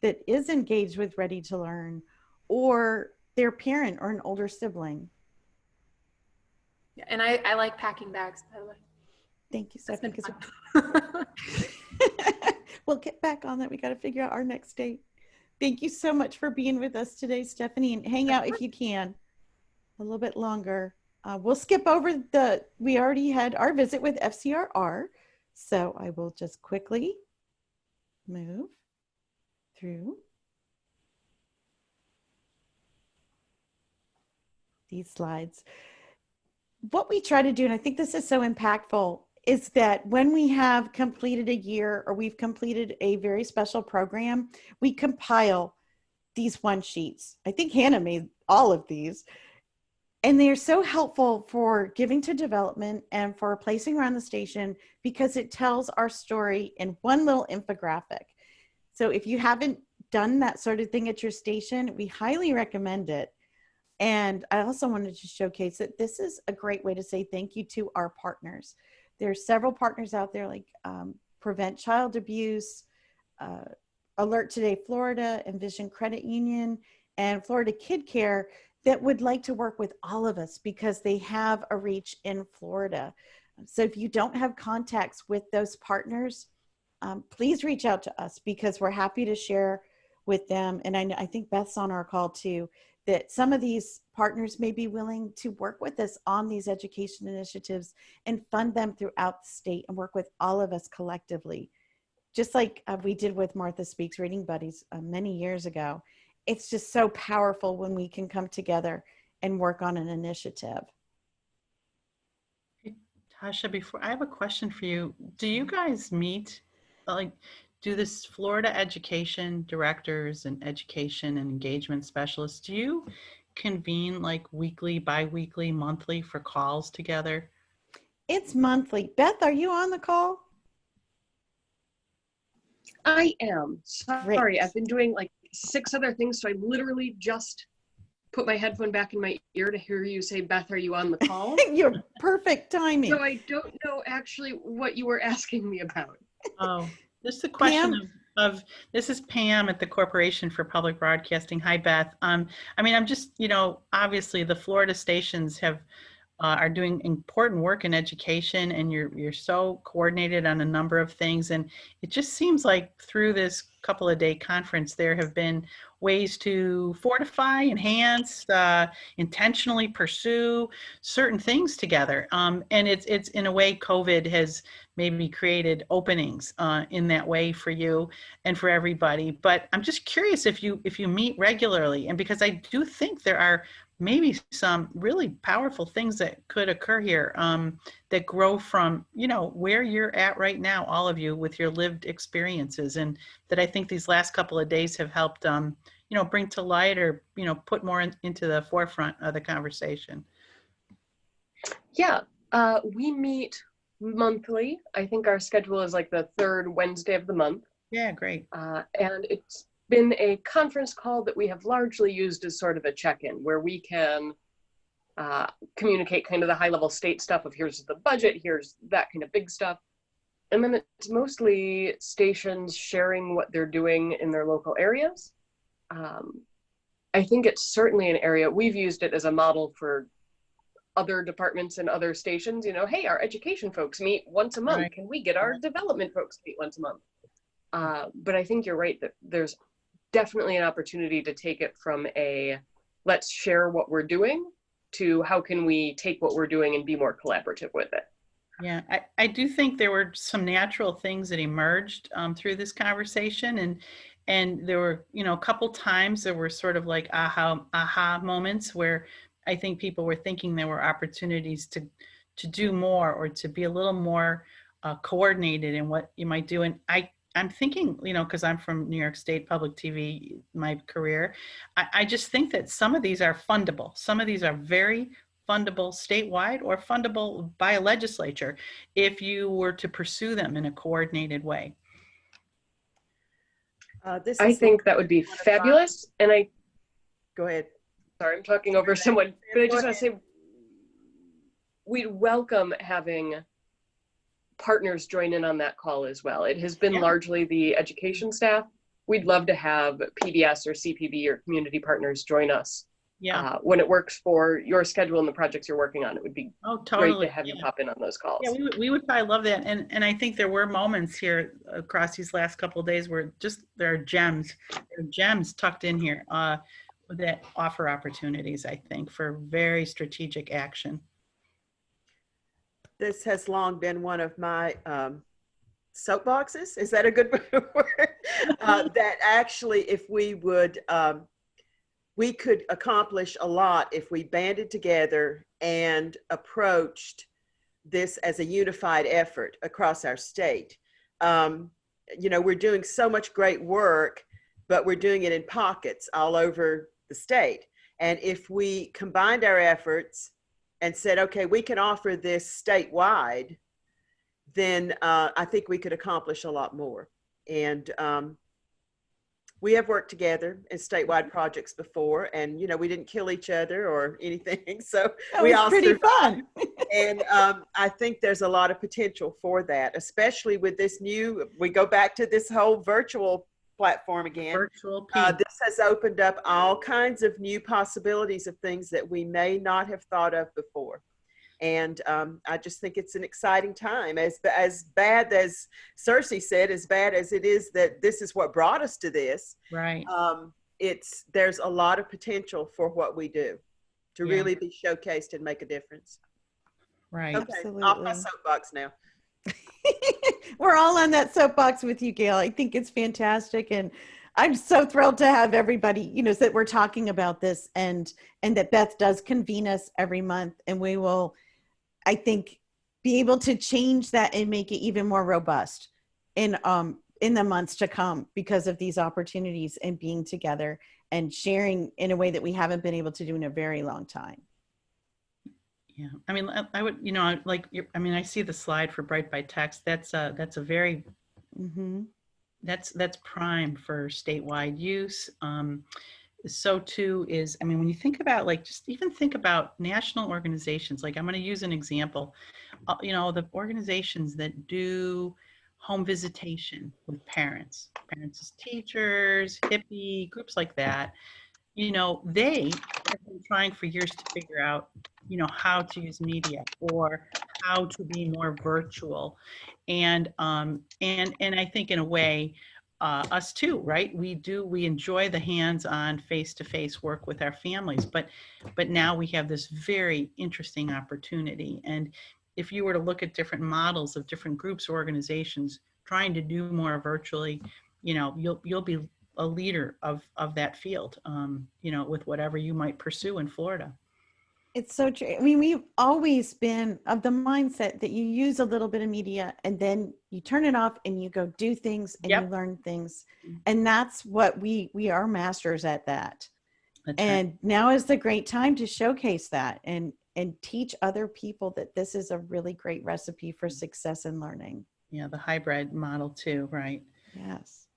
that is engaged with Ready to Learn, or their parent or an older sibling. Yeah, and I like packing bags, by the way. Thank you, Stephanie. We'll get back on that. We got to figure out our next date. Thank you so much for being with us today, Stephanie, and hang out if you can a little bit longer. We'll skip over we already had our visit with FCRR, so I will just quickly move through these slides. What we try to do, and I think this is so impactful, is that when we have completed a year or we've completed a very special program, we compile these one sheets. I think Hannah made all of these, and they are so helpful for giving to development and for placing around the station, because it tells our story in one little infographic. So if you haven't done that sort of thing at your station, we highly recommend it. And I also wanted to showcase that this is a great way to say thank you to our partners. There's several partners out there like Prevent Child Abuse, Alert Today Florida, Envision Credit Union, and Florida Kid Care that would like to work with all of us because they have a reach in Florida. So if you don't have contacts with those partners, please reach out to us, because we're happy to share with them. And I think Beth's on our call too, that some of these partners may be willing to work with us on these education initiatives and fund them throughout the state and work with all of us collectively. Just like we did with Martha Speaks Reading Buddies many years ago. It's just so powerful when we can come together and work on an initiative. Tasha, before I have a question for you. Do you guys meet, like, do this Florida education directors and education and engagement specialists, do you convene like weekly, bi-weekly, monthly for calls together? It's monthly. Beth, are you on the call? I am. Sorry, Great. I've been doing like 6 other things, so I literally just put my headphone back in my ear to hear you say, Beth, are you on the call? You're perfect timing. So I don't know actually what you were asking me about. Oh, this is a question of this is Pam at the Corporation for Public Broadcasting. Hi, Beth. I mean, I'm just, obviously the Florida stations have are doing important work in education, and you're so coordinated on a number of things. And it just seems like through this couple of day conference, there have been ways to fortify, enhance, intentionally pursue certain things together. And it's in a way, COVID has maybe created openings in that way for you and for everybody. But I'm just curious if you meet regularly, and because I do think there are maybe some really powerful things that could occur here that grow from, where you're at right now, all of you with your lived experiences, and that I think these last couple of days have helped, bring to light or, put more into the forefront of the conversation. Yeah, we meet monthly. I think our schedule is like the third Wednesday of the month. Yeah, great. And it's been a conference call that we have largely used as sort of a check-in, where we can communicate kind of the high-level state stuff of here's the budget, here's that kind of big stuff. And then it's mostly stations sharing what they're doing in their local areas. I think it's certainly an area, we've used it as a model for other departments and other stations, hey, our education folks meet once a month. Right. Can we get our development folks to meet once a month? But I think you're right that there's definitely an opportunity to take it from a let's share what we're doing to how can we take what we're doing and be more collaborative with it. Yeah, I do think there were some natural things that emerged through this conversation, and there were, a couple times there were sort of like aha moments where I think people were thinking there were opportunities to do more or to be a little more coordinated in what you might do. And I'm thinking, because I'm from New York State Public TV, my career, I just think that some of these are fundable. Some of these are very fundable statewide or fundable by a legislature if you were to pursue them in a coordinated way. I think that would be fabulous. And go ahead. Sorry, I'm talking over someone, but I just want to say we'd welcome having partners join in on that call as well. It has been largely the education staff. We'd love to have PBS or CPB or community partners join us. Yeah. When it works for your schedule and the projects you're working on, it would be great to have you pop in on those calls. Yeah, we would probably love that. And I think there were moments here across these last couple of days where there are gems tucked in here that offer opportunities, I think, for very strategic action. This has long been one of my soapboxes. Is that a good word? That actually, if we would, we could accomplish a lot if we banded together and approached this as a unified effort across our state. We're doing so much great work, but we're doing it in pockets all over the state. And if we combined our efforts and said, okay, we can offer this statewide, then I think we could accomplish a lot more. And we have worked together in statewide projects before, and we didn't kill each other or anything, so that we was all pretty survived. fun. And I think there's a lot of potential for that, especially with this we go back to this whole virtual platform again. Virtual this has opened up all kinds of new possibilities of things that we may not have thought of before. And I just think it's an exciting time. As bad as Cersei said, as bad as it is that this is what brought us to this, right? There's a lot of potential for what we do to really be showcased and make a difference. Right. Okay, Absolutely. off my soapbox now. We're all on that soapbox with you, Gail. I think it's fantastic, and I'm so thrilled to have everybody, so that we're talking about this, and that Beth does convene us every month, and we will, I think, be able to change that and make it even more robust in the months to come because of these opportunities and being together and sharing in a way that we haven't been able to do in a very long time. Yeah, I mean, I would, I see the slide for Bright by Text. That's a very, that's prime for statewide use. So too is, when you think about just even think about national organizations, I'm going to use an example, the organizations that do home visitation with parents as teachers, hippie groups like that, they have been trying for years to figure out, how to use media or how to be more virtual. And I think in a way, us too, right? We enjoy the hands-on face-to-face work with our families, but now we have this very interesting opportunity. And if you were to look at different models of different groups or organizations trying to do more virtually, you'll be a leader of that field, with whatever you might pursue in Florida. It's so true. I mean, we've always been of the mindset that you use a little bit of media and then you turn it off and you go do things and you learn things. And that's what we are masters at that. And now is the great time to showcase that and teach other people that this is a really great recipe for success in learning. Yeah, the hybrid model too, right? Yes.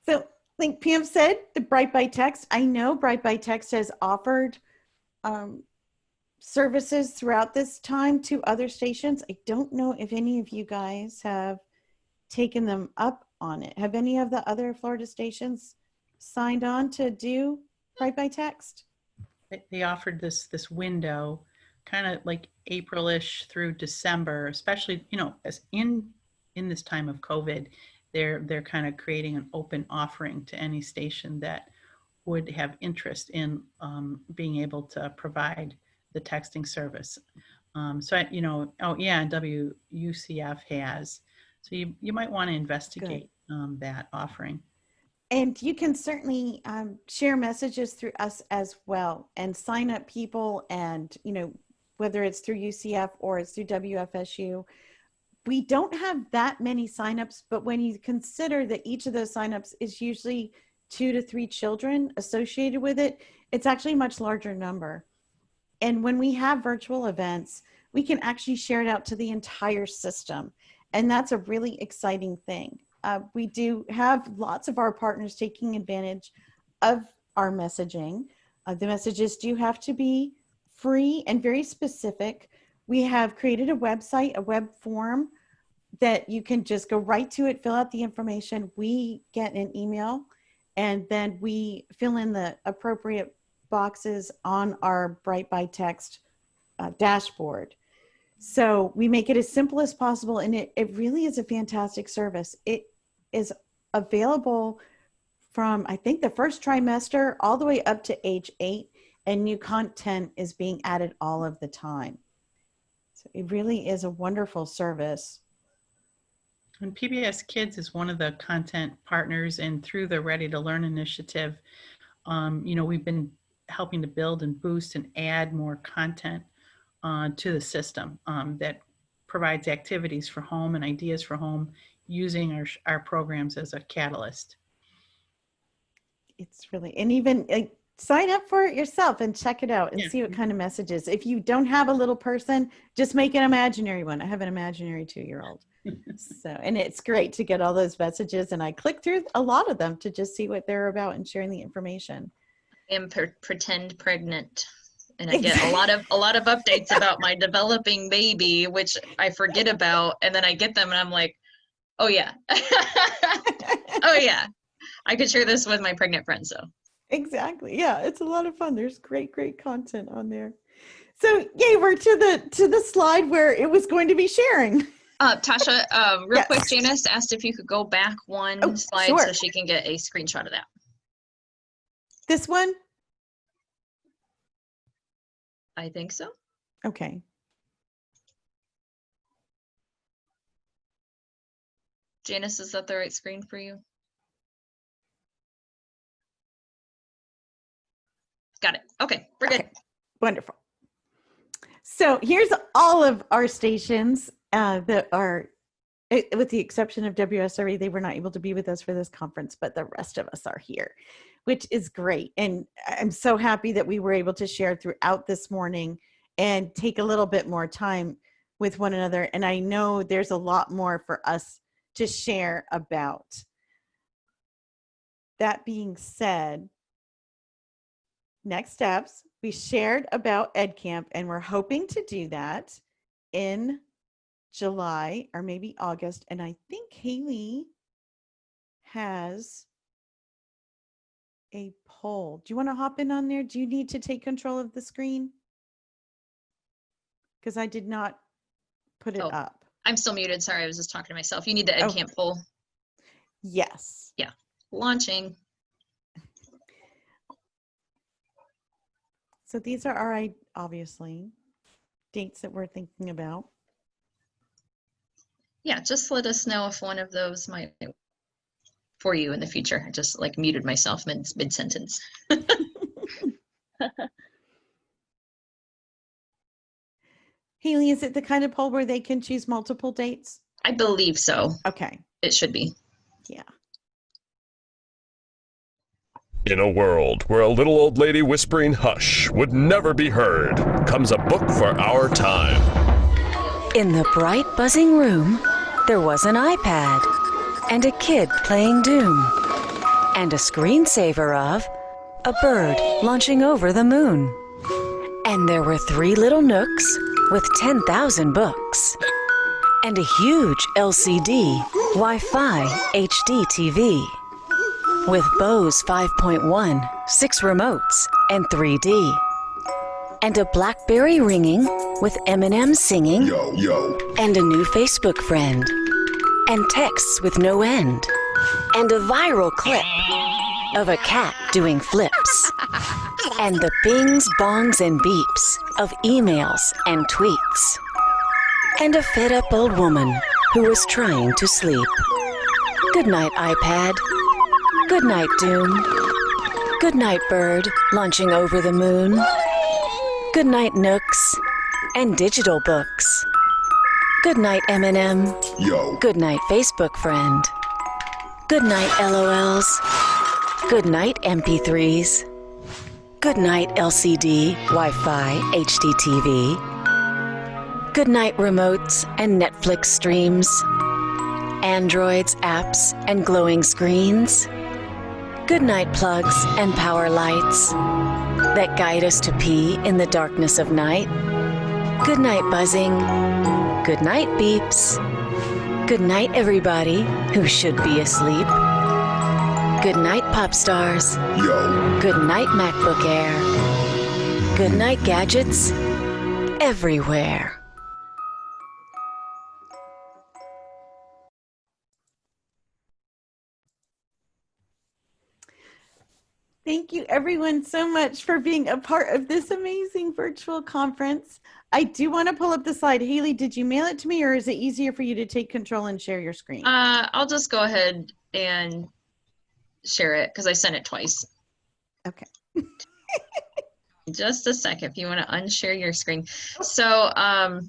So like Pam said, the Bright by Text, I know Bright by Text has offered services throughout this time to other stations. I don't know if any of you guys have taken them up on it. Have any of the other Florida stations signed on to do Bright by Text? They offered this window, kind of like April-ish through December, especially as in this time of COVID, they're kind of creating an open offering to any station that would have interest in being able to provide the texting service. And WUCF has. So you might want to investigate that offering. And you can certainly share messages through us as well and sign up people, and whether it's through UCF or it's through WFSU. We don't have that many signups, but when you consider that each of those signups is usually 2 to 3 children associated with it, it's actually a much larger number. And when we have virtual events, we can actually share it out to the entire system. And that's a really exciting thing. We do have lots of our partners taking advantage of our messaging. The messages do have to be free and very specific. We have created a website, a web form that you can just go right to it, fill out the information. We get an email, and then we fill in the appropriate boxes on our Bright by Text dashboard. So we make it as simple as possible, and it really is a fantastic service. It is available from, I think, the first trimester all the way up to age 8, and new content is being added all of the time. So it really is a wonderful service. And PBS Kids is one of the content partners, and through the Ready to Learn initiative, we've been helping to build and boost and add more content to the system that provides activities for home and ideas for home using our programs as a catalyst. It's really, and even sign up for it yourself and check it out and see what kind of messages. If you don't have a little person, just make an imaginary one. I have an imaginary 2-year-old. So, and it's great to get all those messages, and I click through a lot of them to just see what they're about and sharing the information. I am pretend pregnant, and I get a lot of updates about my developing baby, which I forget about, and then I get them and I'm like, oh yeah. Oh yeah, I could share this with my pregnant friends. So exactly, yeah, it's a lot of fun. There's great content on there. So yay, we're to the slide where it was going to be sharing. Tasha, real quick, Janice asked if you could go back one slide so she can get a screenshot of that. This one? I think so. Okay. Janice, is that the right screen for you? Got it. Okay, we're good. Wonderful. So here's all of our stations that are, with the exception of WSRE, they were not able to be with us for this conference, but the rest of us are here, which is great. And I'm so happy that we were able to share throughout this morning and take a little bit more time with one another. And I know there's a lot more for us to share about. That being said, next steps, we shared about EdCamp, and we're hoping to do that in July or maybe August. And I think Haley has a poll. Do you want to hop in on there? Do you need to take control of the screen? Because I did not put it up. I'm still muted. Sorry, I was just talking to myself. You need the EdCamp poll. Yes. Yeah. Launching. So these are our, obviously, dates that we're thinking about. Yeah, just let us know if one of those might for you in the future. I just like muted myself mid-sentence. Haley, is it the kind of poll where they can choose multiple dates? I believe so. Okay. It should be. Yeah. In a world where a little old lady whispering hush would never be heard, comes a book for our time. In the bright, buzzing room, there was an iPad and a kid playing Doom and a screensaver of a bird launching over the moon. And there were 3 little nooks with 10,000 books and a huge LCD Wi-Fi HD TV with Bose 5.1, 6 remotes, and 3D. And a BlackBerry ringing with Eminem singing, Yo, yo. and a new Facebook friend, and texts with no end, and a viral clip of a cat doing flips, and the bings, bongs, and beeps of emails and tweets, and a fed-up old woman who was trying to sleep. Good night, iPad. Good night, Doom. Good night, bird launching over the moon. Good night, Nooks and digital books. Good night, Eminem. Yo. Good night, Facebook friend. Good night, LOLs. Good night, MP3s. Good night, LCD, Wi-Fi, HD TV. Good night, remotes and Netflix streams. Androids, apps, and glowing screens. Good night, plugs and power lights that guide us to pee in the darkness of night. Good night, buzzing. Good night, beeps. Good night, everybody who should be asleep. Good night, pop stars. Yo. Good night, MacBook Air. Good night, gadgets everywhere. Thank you everyone so much for being a part of this amazing virtual conference. I do want to pull up the slide. Haley, did you mail it to me or is it easier for you to take control and share your screen? I'll just go ahead and share it because I sent it twice. Okay. Just a second if you want to unshare your screen. So I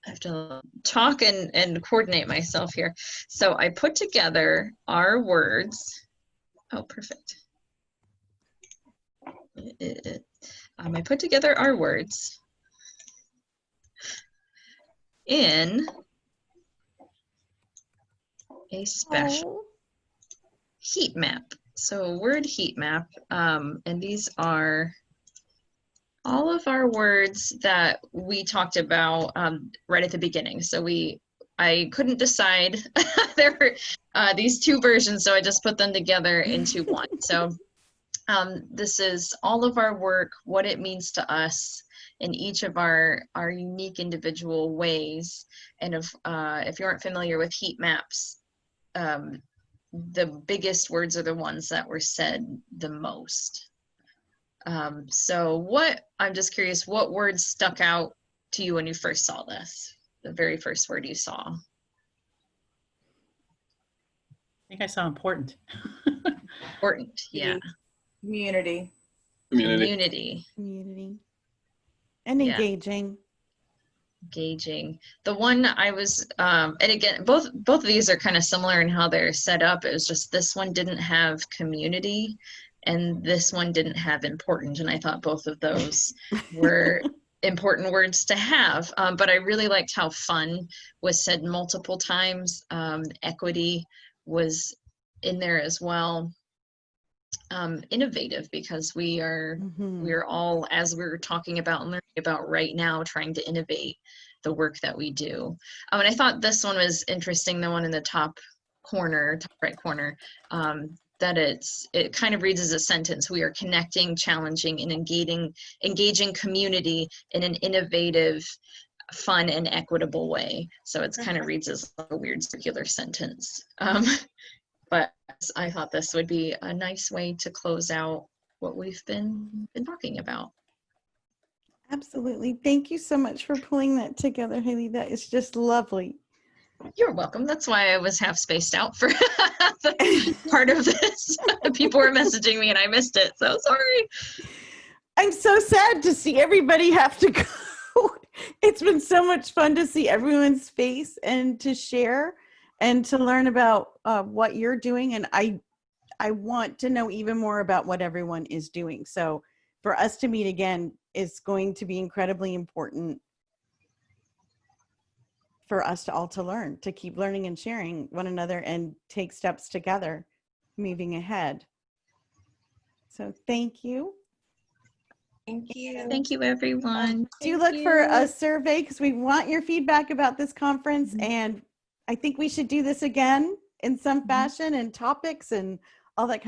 have to talk and coordinate myself here. So I put together our words. Oh, perfect. I put together our words in a special heat map. So word heat map, and these are all of our words that we talked about right at the beginning. So I couldn't decide. There were these 2 versions, so I just put them together into one. So this is all of our work, what it means to us in each of our unique individual ways. And if you aren't familiar with heat maps, the biggest words are the ones that were said the most. So I'm just curious, what words stuck out to you when you first saw this? The very first word you saw? I think I saw important. Important, yeah. Community. Community. And Yeah. engaging. Engaging. The one I was, and again, both of these are kind of similar in how they're set up. It was just this one didn't have community and this one didn't have important. And I thought both of those were important words to have. But I really liked how fun was said multiple times. Equity was in there as well. Innovative, because we're all, as we're talking about and learning about right now, trying to innovate the work that we do. And I thought this one was interesting, the one in the top right corner. it kind of reads as a sentence. We are connecting, challenging, and engaging community in an innovative, fun, and equitable way. So it's kind of reads as like a weird circular sentence. But I thought this would be a nice way to close out what we've been talking about. Absolutely. Thank you so much for pulling that together, Haley. That is just lovely. You're welcome. That's why I was half spaced out for part of this. People were messaging me and I missed it. So sorry. I'm so sad to see everybody have to go. It's been so much fun to see everyone's face and to share and to learn about what you're doing. And I want to know even more about what everyone is doing. So for us to meet again is going to be incredibly important for us to all to learn, to keep learning and sharing one another and take steps together moving ahead. So thank you. Thank you. Thank you, everyone. Do look for a survey because we want your feedback about this conference. And I think we should do this again in some fashion and topics and all that kind of